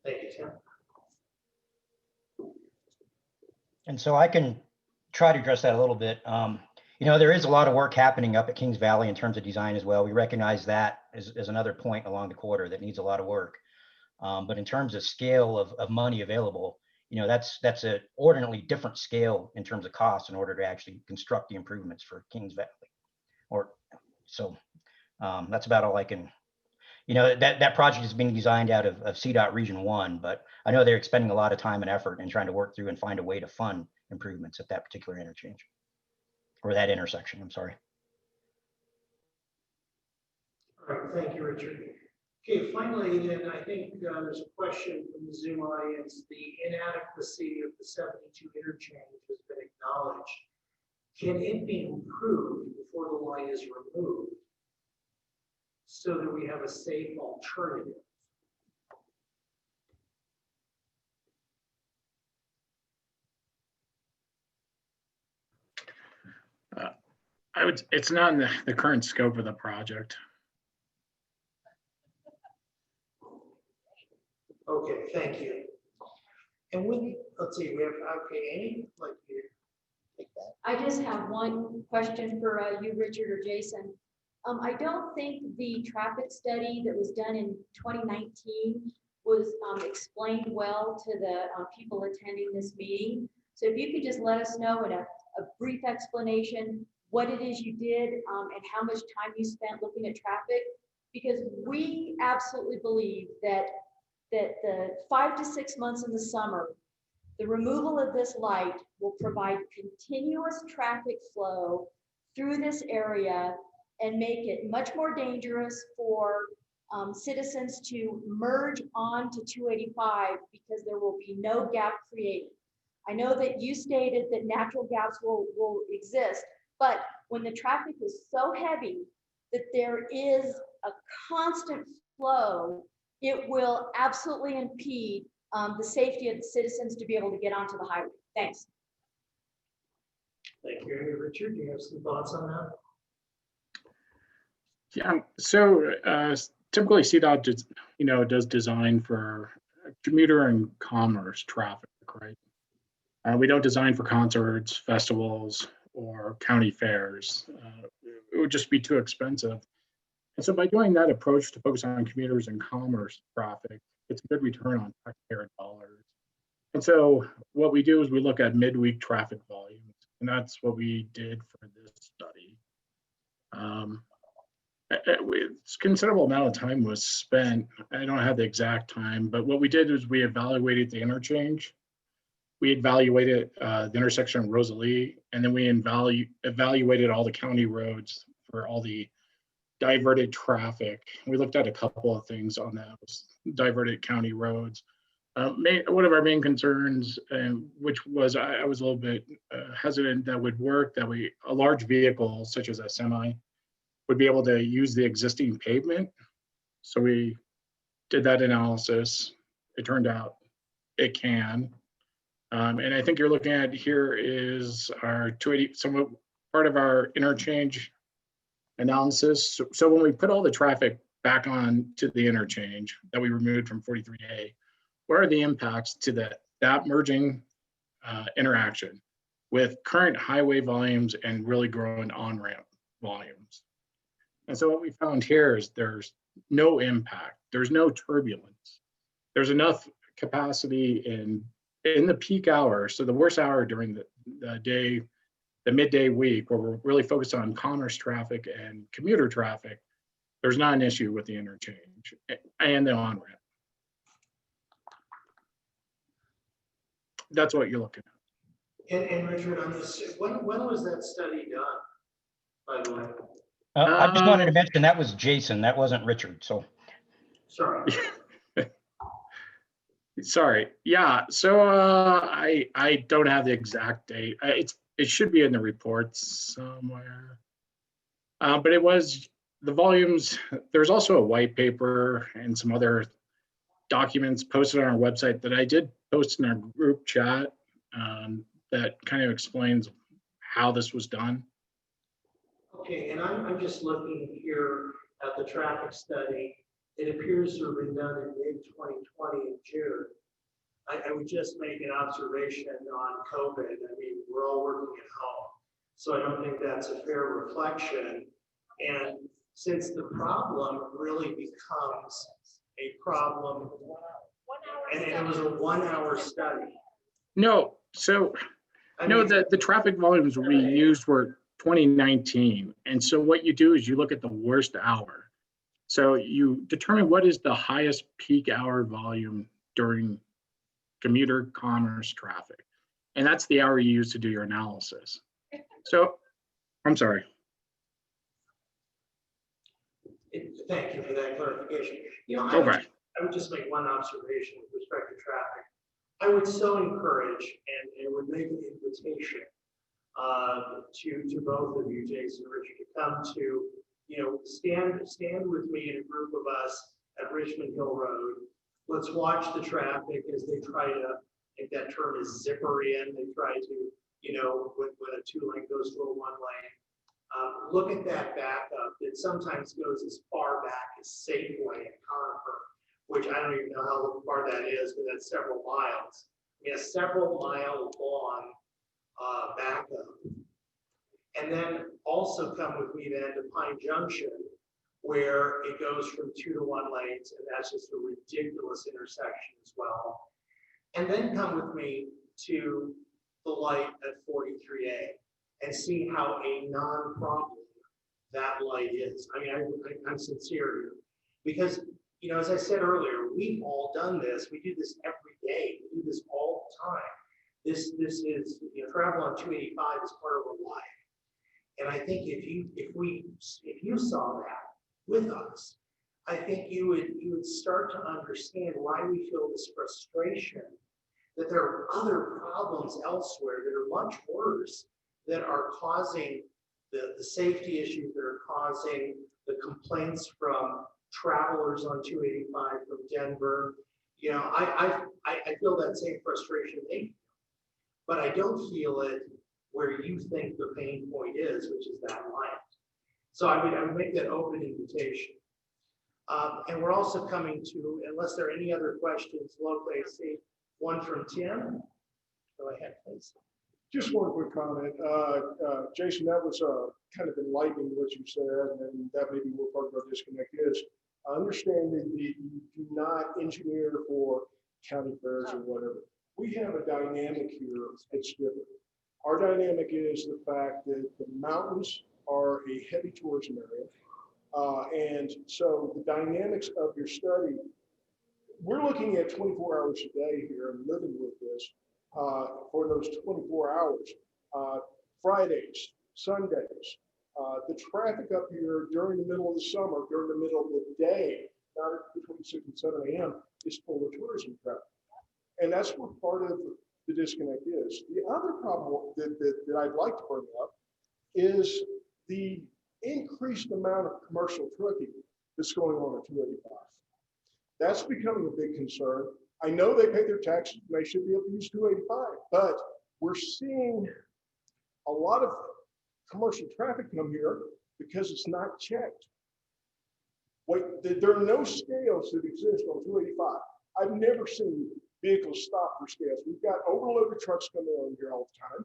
Thank you, Tim. And so I can try to address that a little bit. You know, there is a lot of work happening up at Kings Valley in terms of design as well. We recognize that as another point along the corridor that needs a lot of work. But in terms of scale of money available, you know, that's an ordinarily different scale in terms of cost in order to actually construct the improvements for Kings Valley. Or so that's about all I can. you know, that project is being designed out of CDOT Region 1, but I know they're expending a lot of time and effort and trying to work through and find a way to fund improvements at that particular interchange or that intersection, I'm sorry. All right, thank you, Richard. Okay, finally, then I think there's a question from the Zoom audience. The inadequacy of the 72 interchange has been acknowledged. Can it be improved before the line is removed so that we have a safe alternative? It's not in the current scope of the project. Okay, thank you. And let's see, we have, okay, Amy, like you take that. I just have one question for you, Richard or Jason. I don't think the traffic study that was done in 2019 was explained well to the people attending this meeting. So if you could just let us know in a brief explanation what it is you did and how much time you spent looking at traffic, because we absolutely believe that the 5 to 6 months in the summer, the removal of this light will provide continuous traffic flow through this area and make it much more dangerous for citizens to merge onto 285 because there will be no gap created. I know that you stated that natural gaps will exist, but when the traffic is so heavy that there is a constant flow, it will absolutely impede the safety of the citizens to be able to get onto the highway. Thanks. Thank you, Richard. Do you have some thoughts on that? Yeah, so typically CDOT does design for commuter and commerce traffic, right? We don't design for concerts, festivals, or county fairs. It would just be too expensive. And so by doing that approach to focus on commuters and commerce traffic, it's a good return on taxpayer dollars. And so what we do is we look at midweek traffic volumes, and that's what we did for this study. It's considerable amount of time was spent. I don't have the exact time, but what we did is we evaluated the interchange. We evaluated the intersection of Rosalie, and then we evaluated all the county roads for all the diverted traffic. We looked at a couple of things on those diverted county roads. One of our main concerns, which was I was a little bit hesitant that would work, that a large vehicle such as a semi would be able to use the existing pavement. So we did that analysis. It turned out it can. And I think you're looking at here is our 280, part of our interchange analysis. So when we put all the traffic back on to the interchange that we removed from 43A, what are the impacts to that merging interaction with current highway volumes and really growing on-ramp volumes? And so what we found here is there's no impact. There's no turbulence. There's enough capacity in the peak hour, so the worst hour during the day, the midday week, where we're really focused on commerce traffic and commuter traffic, there's not an issue with the interchange and the on-ramp. That's what you're looking at. And Richard, on this, when was that study done, by the way? I just wanted to mention that was Jason, that wasn't Richard, so. Sorry. Sorry. Yeah. So I don't have the exact date. It should be in the reports somewhere. But it was the volumes. There's also a white paper and some other documents posted on our website that I did post in our group chat that kind of explains how this was done. Okay, and I'm just looking here at the traffic study. It appears to have been done in mid-2020 in June. I would just make an observation on COVID. I mean, we're all working at home, so I don't think that's a fair reflection. And since the problem really becomes a problem, and it was a 1 hour study. No, so the traffic volumes we used were 2019. And so what you do is you look at the worst hour. So you determine what is the highest peak hour volume during commuter commerce traffic. And that's the hour you use to do your analysis. So, I'm sorry. Thank you for that clarification. You know, Okay. I would just make one observation with respect to traffic. I would so encourage and would make an invitation to both of you, Jason and Richard, to come to, you know, stand with me and a group of us at Richmond Hill Road. Let's watch the traffic as they try to, I think that term is zipper in, they try to, you know, when a 2-lane goes to a 1-lane. Look at that backup that sometimes goes as far back as Safeway and Conifer, which I don't even know how far that is, but that's several miles. We have several mile long backup. And then also come with me then to Pine Junction, where it goes from 2 to 1 lanes, and that's just a ridiculous intersection as well. And then come with me to the light at 43A and see how a non-problem that light is. I mean, I'm sincere here, because, you know, as I said earlier, we've all done this. We do this every day. We do this all the time. This is, you know, travel on 285 is part of our life. And I think if you saw that with us, I think you would start to understand why we feel this frustration, that there are other problems elsewhere that are much worse, that are causing the safety issues, that are causing the complaints from travelers on 285 from Denver. You know, I feel that same frustration they feel, but I don't feel it where you think the pain point is, which is that light. So I would make that open invitation. And we're also coming to, unless there are any other questions locally, I see one from Tim. Go ahead, please. Just one quick comment. Jason, that was kind of enlightening what you said, and that may be what part of our disconnect is. I understand that you do not engineer for county fairs or whatever. We have a dynamic here that's different. Our dynamic is the fact that the mountains are a heavy tourism area. And so the dynamics of your study, we're looking at 24 hours a day here and living with this for those 24 hours. Fridays, Sundays, the traffic up here during the middle of the summer, during the middle of the day, not between 6 and 7 a.m., is full of tourism traffic. And that's what part of the disconnect is. The other problem that I'd like to bring up is the increased amount of commercial trucking that's going on at 285. That's becoming a big concern. I know they pay their taxes and they should be able to use 285, but we're seeing a lot of commercial traffic come here because it's not checked. There are no scales that exist on 285. I've never seen vehicles stop for scales. We've got overloaded trucks coming on here all the time.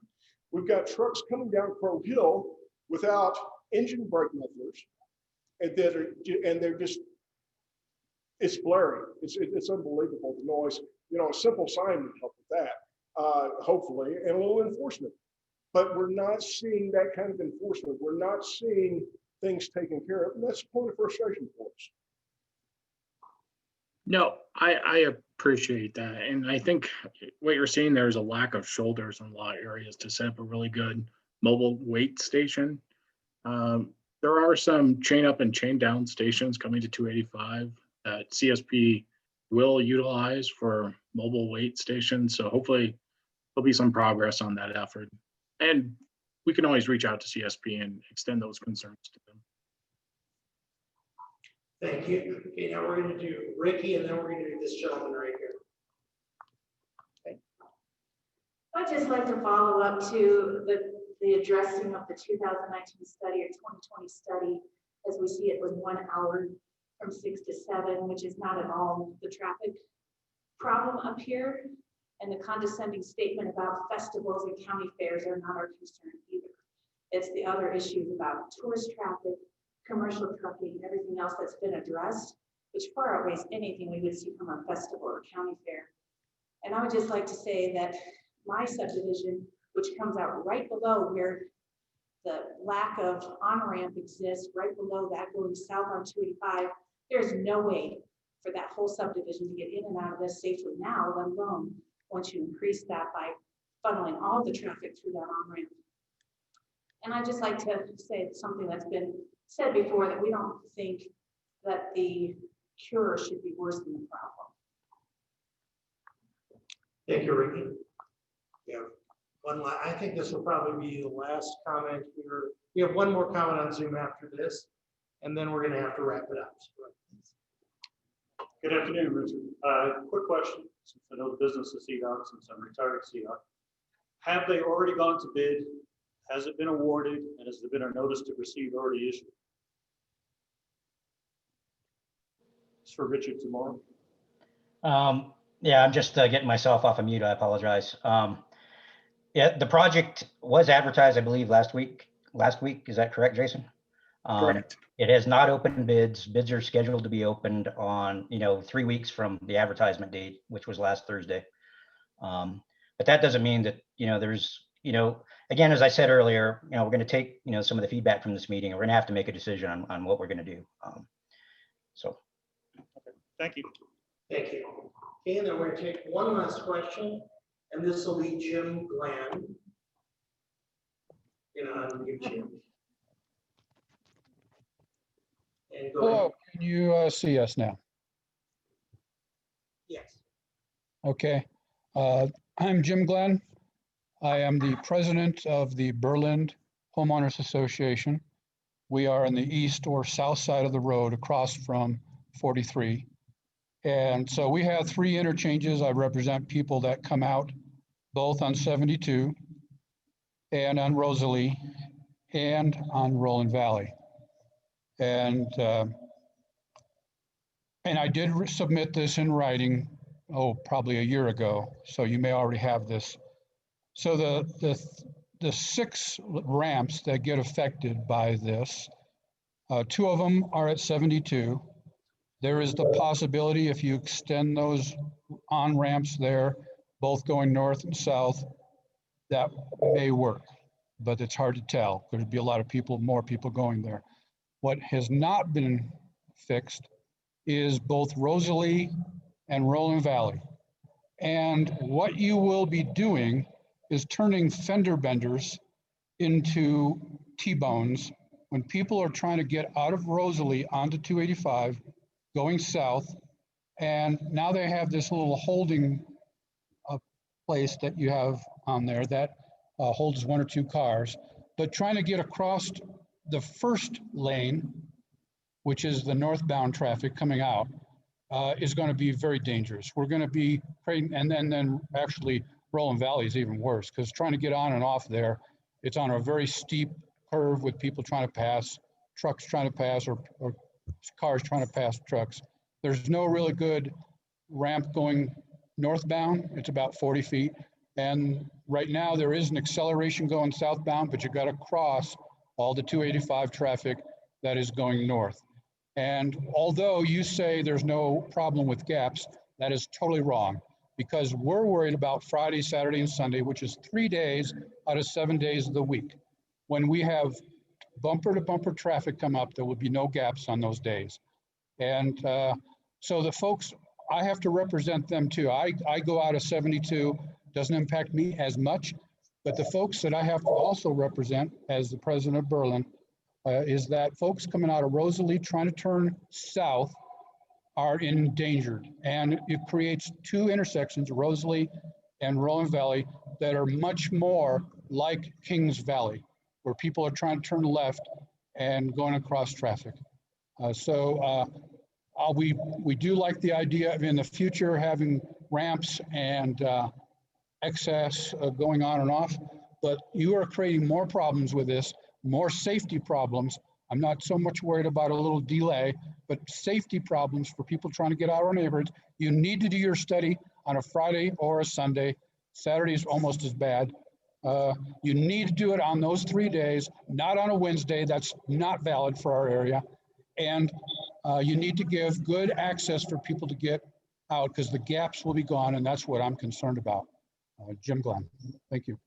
We've got trucks coming down Crow Hill without engine brake mufflers, and they're just, it's blaring. It's unbelievable, the noise. You know, a simple sign would help with that, hopefully, and a little enforcement. But we're not seeing that kind of enforcement. We're not seeing things taken care of, and that's a point of frustration for us. No, I appreciate that. And I think what you're seeing there is a lack of shoulders in a lot of areas to set up a really good mobile weight station. There are some chain up and chain down stations coming to 285 that CSP will utilize for mobile weight stations. So hopefully there'll be some progress on that effort. And we can always reach out to CSP and extend those concerns to them. Thank you. Okay, now we're going to do Ricky, and then we're going to do this gentleman right here. Okay. I'd just like to follow up to the addressing of the 2019 study or 2020 study, as we see it was 1 hour from 6 to 7, which is not at all the traffic problem up here. And the condescending statement about festivals and county fairs are not our concern either. It's the other issues about tourist traffic, commercial trucking, and everything else that's been addressed, which far outweighs anything we would see from a festival or county fair. And I would just like to say that my subdivision, which comes out right below where the lack of on-ramp exists, right below that going south on 285, there's no way for that whole subdivision to get in and out of this safely now, let alone once you increase that by funneling all the traffic through that on-ramp. And I'd just like to say something that's been said before, that we don't think that the cure should be worse than the problem. Thank you, Ricky. Yeah, I think this will probably be the last comment. We have one more comment on Zoom after this, and then we're going to have to wrap it up. Good afternoon, Richard. Quick question, since I know the business of CDOT, since I'm retired at CDOT. Have they already gone to bid? Has it been awarded? And has there been a notice to proceed already issued? It's for Richard tomorrow. Yeah, I'm just getting myself off of mute. I apologize. Yeah, the project was advertised, I believe, last week. Is that correct, Jason? Correct. It has not opened bids. Bids are scheduled to be opened on, 3 weeks from the advertisement date, which was last Thursday. But that doesn't mean that, there's, again, as I said earlier, we're going to take, some of the feedback from this meeting, and we're going to have to make a decision on what we're going to do. So. Okay. Thank you. Thank you. Okay, and then we're going to take one last question, and this will be Jim Glenn. On YouTube. And go Hello, ahead. can you see us now? Yes. Okay. I'm Jim Glenn. I am the president of the Berlin Homeowners Association. We are on the east or south side of the road across from 43. And so we have 3 interchanges. I represent people that come out both on 72 and on Rosalie and on Roland Valley. And I did submit this in writing, probably a year ago. So you may already have this. So the 6 ramps that get affected by this, 2 of them are at 72. There is the possibility, if you extend those on ramps there, both going north and south, that may work, but it's hard to tell. There'd be a lot of people, more people going there. What has not been fixed is both Rosalie and Roland Valley. And what you will be doing is turning fender benders into T-bones when people are trying to get out of Rosalie onto 285, going south. And now they have this little holding place that you have on there that holds 1 or 2 cars, but trying to get across the first lane, which is the northbound traffic coming out, is going to be very dangerous. We're going to be creating, and then actually Roland Valley is even worse, because trying to get on and off there, it's on a very steep curve with people trying to pass, trucks trying to pass, or cars trying to pass trucks. There's no really good ramp going northbound. It's about 40 feet. And right now there is an acceleration going southbound, but you got to cross all the 285 traffic that is going north. And although you say there's no problem with gaps, that is totally wrong, because we're worried about Friday, Saturday, and Sunday, which is 3 days out of 7 days of the week. When we have bumper to bumper traffic come up, there will be no gaps on those days. And so the folks, I have to represent them too. I go out of 72, doesn't impact me as much, but the folks that I have to also represent as the president of Berlin is that folks coming out of Rosalie trying to turn south are endangered. And it creates 2 intersections, Rosalie and Roland Valley, that are much more like Kings Valley, where people are trying to turn left and going across traffic. We do like the idea of in the future having ramps and excess going on and off, but you are creating more problems with this, more safety problems. I'm not so much worried about a little delay, but safety problems for people trying to get out of our neighborhoods. You need to do your study on a Friday or a Sunday. Saturday is almost as bad. You need to do it on those 3 days, not on a Wednesday. That's not valid for our area. And you need to give good access for people to get out, because the gaps will be gone, and that's what I'm concerned about. Jim Glenn, thank you.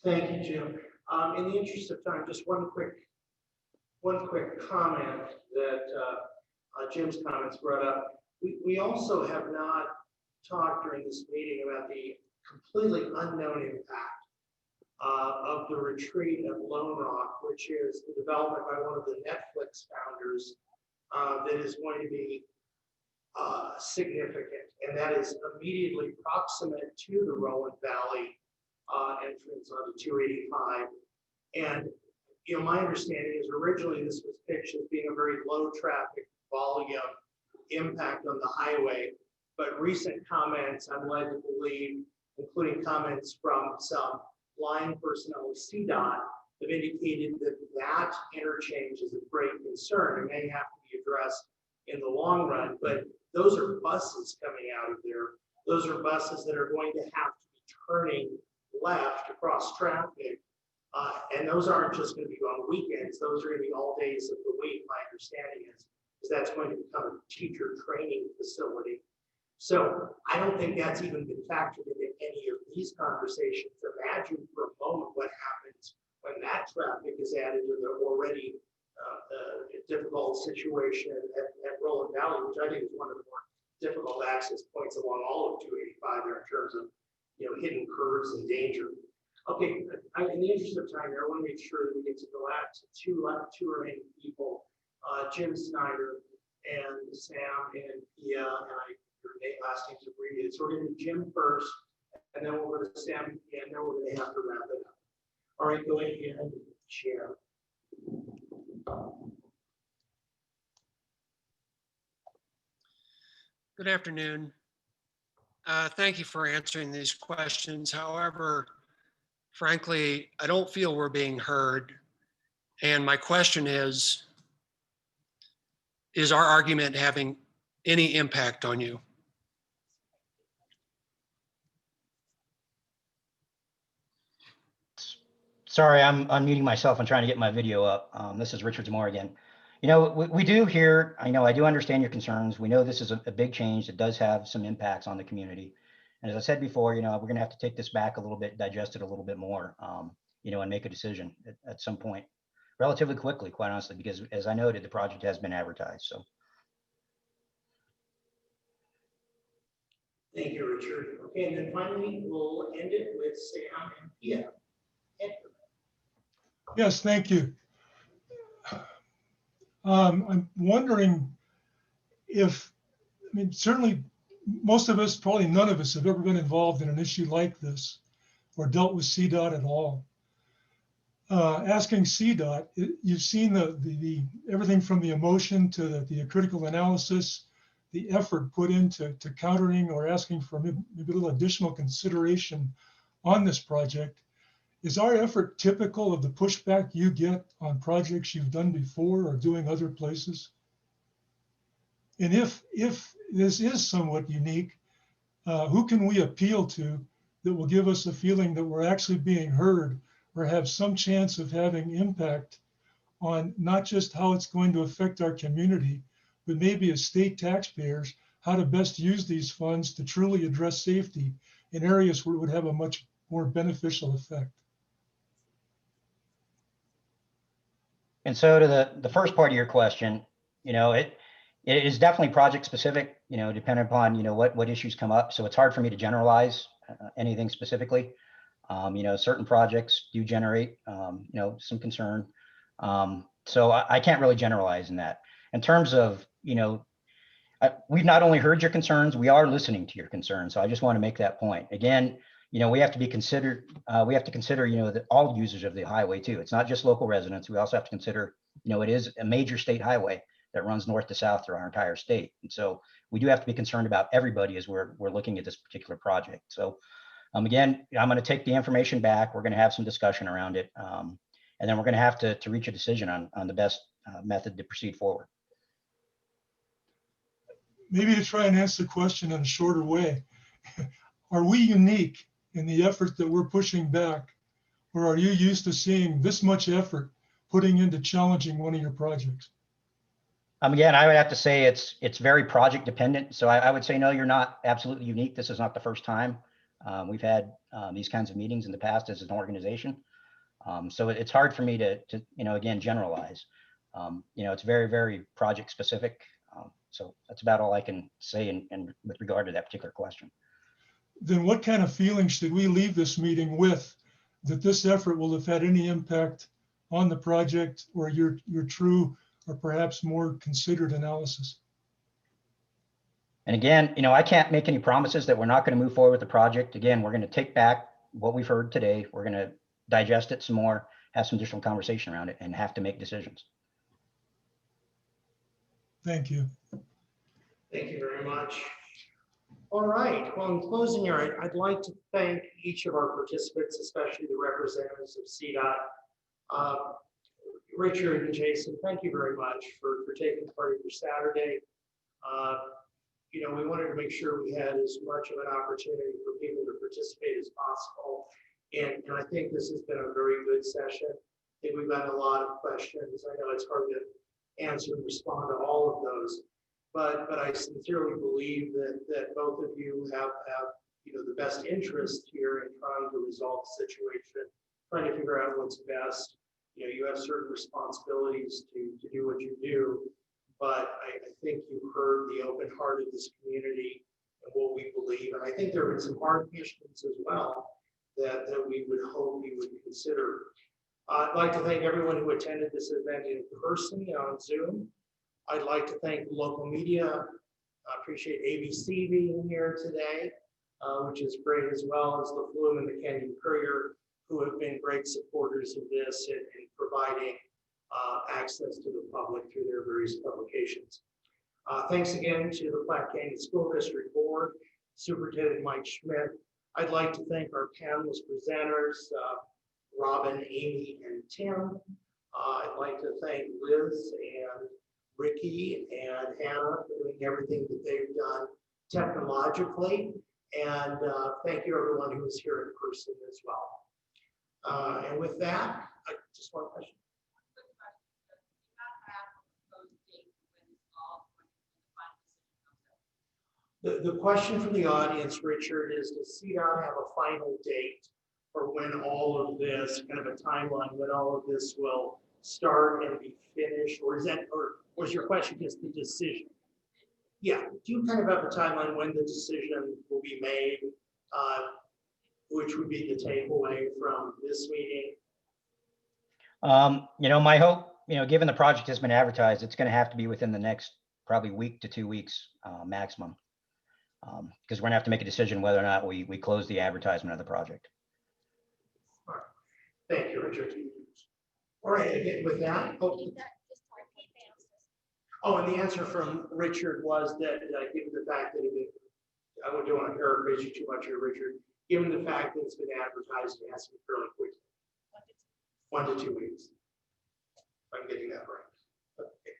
Thank you, Jim. In the interest of time, just one quick comment that Jim's comments brought up. We also have not talked during this meeting about the completely unknown impact of the retreat at Lone Rock, which is the development by one of the Netflix founders that is going to be significant, and that is immediately proximate to the Rowan Valley entrance onto 285. And my understanding is originally this was pitched as being a very low traffic volume impact on the highway, but recent comments I'm led to believe, including comments from some line personnel of CDOT, have indicated that that interchange is of great concern and may have to be addressed in the long run. But those are buses coming out of there. Those are buses that are going to have to be turning left across traffic. And those aren't just going to be on weekends. Those are going to be all days of the week. My understanding is that's going to become a teacher training facility. So I don't think that's even been factored into any of these conversations. Imagine for a moment what happens when that traffic is added to the already difficult situation at Rowan Valley, which I think is one of the more difficult access points along all of 285 there in terms of hidden curves and danger. Okay, in the interest of time here, I want to make sure that we get to go out to two remaining people, Jim Snyder and Sam and Pia, and your last name's abbreviated. So we're going to do Jim first, and then we'll go to Sam and Pia, and then we're going to have to wrap it up. All right, go ahead and share. Good afternoon. Thank you for answering these questions. However, frankly, I don't feel we're being heard. And my question is our argument having any impact on you? Sorry, I'm unmuting myself and trying to get my video up. This is Richard Zamora again. We do hear, I do understand your concerns. We know this is a big change that does have some impacts on the community. And as I said before, we're going to have to take this back a little bit, digest it a little bit more, and make a decision at some point relatively quickly, quite honestly, because as I noted, the project has been advertised. So. Thank you, Richard. Okay, and then finally, we'll end it with Sam and Pia. Yes, thank you. I'm wondering if, certainly most of us, probably none of us have ever been involved in an issue like this or dealt with CDOT at all. Asking CDOT, you've seen the everything from the emotion to the critical analysis, the effort put into countering or asking for maybe a little additional consideration on this project. Is our effort typical of the pushback you get on projects you've done before or doing other places? And if this is somewhat unique, who can we appeal to that will give us a feeling that we're actually being heard or have some chance of having impact on not just how it's going to affect our community, but maybe as state taxpayers, how to best use these funds to truly address safety in areas where it would have a much more beneficial effect? And so to the first part of your question, it is definitely project specific, depending upon, what issues come up. So it's hard for me to generalize anything specifically. Certain projects do generate, some concern. So I can't really generalize in that. In terms of, we've not only heard your concerns, we are listening to your concerns. So I just want to make that point. Again, we have to be considered, we have to consider, all users of the highway too. It's not just local residents. We also have to consider, it is a major state highway that runs north to south through our entire state. And so we do have to be concerned about everybody as we're looking at this particular project. So again, I'm going to take the information back. We're going to have some discussion around it. And then we're going to have to reach a decision on the best method to proceed forward. Maybe to try and answer the question in a shorter way, are we unique in the effort that we're pushing back, or are you used to seeing this much effort putting into challenging one of your projects? Again, I would have to say it's very project dependent. So I would say, no, you're not absolutely unique. This is not the first time. We've had these kinds of meetings in the past as an organization. So it's hard for me to again, generalize. It's very, very project specific. So that's about all I can say in with regard to that particular question. Then what kind of feelings should we leave this meeting with, that this effort will have had any impact on the project or your true or perhaps more considered analysis? And again, I can't make any promises that we're not going to move forward with the project. Again, we're going to take back what we've heard today. We're going to digest it some more, have some additional conversation around it, and have to make decisions. Thank you. Thank you very much. All right, well, in closing here, I'd like to thank each of our participants, especially the representatives of CDOT. Richard and Jason, thank you very much for taking part of your Saturday. We wanted to make sure we had as much of an opportunity for people to participate as possible. And I think this has been a very good session. I think we've got a lot of questions. I know it's hard to answer and respond to all of those, but I sincerely believe that both of you have the best interest here in trying to resolve the situation, trying to figure out what's best. You have certain responsibilities to do what you do, but I think you heard the open heart of this community and what we believe. And I think there have been some hard questions as well that we would hope you would consider. I'd like to thank everyone who attended this event in person and on Zoom. I'd like to thank local media. I appreciate ABC being here today, which is great, as well as the Flume and the Canyon Courier, who have been great supporters of this and providing access to the public through their various publications. Thanks again to the Platte Canyon School District Board, Superintendent Mike Schmidt. I'd like to thank our panelist presenters, Robin, Amy, and Tim. I'd like to thank Liz and Ricky and Hannah for doing everything that they've done technologically. And thank you everyone who was here in person as well. And with that, just one question. The question from the audience, Richard, is does CDOT have a final date for when all of this, kind of a timeline, when all of this will start and be finished? Or is your question just the decision? Yeah, do you kind of have a timeline when the decision will be made, which would be the takeaway from this meeting? My hope, given the project has been advertised, it's going to have to be within the next probably week to 2 weeks maximum. Because we're going to have to make a decision whether or not we close the advertisement of the project. All right. Thank you, Richard. All right, again, with that. And the answer from Richard was that given the fact that I don't want to paraphrase you too much here, Richard, given the fact that it's been advertised, it has to be fairly quick. 1 to 2 weeks. If I'm getting that right. Okay.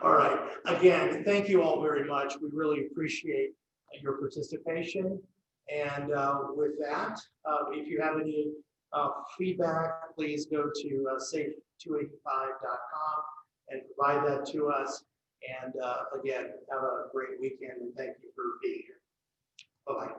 All right. Again, thank you all very much. We really appreciate your participation. And with that, if you have any feedback, please go to safe285.com and provide that to us. And again, have a great weekend and thank you for being here. Bye-bye.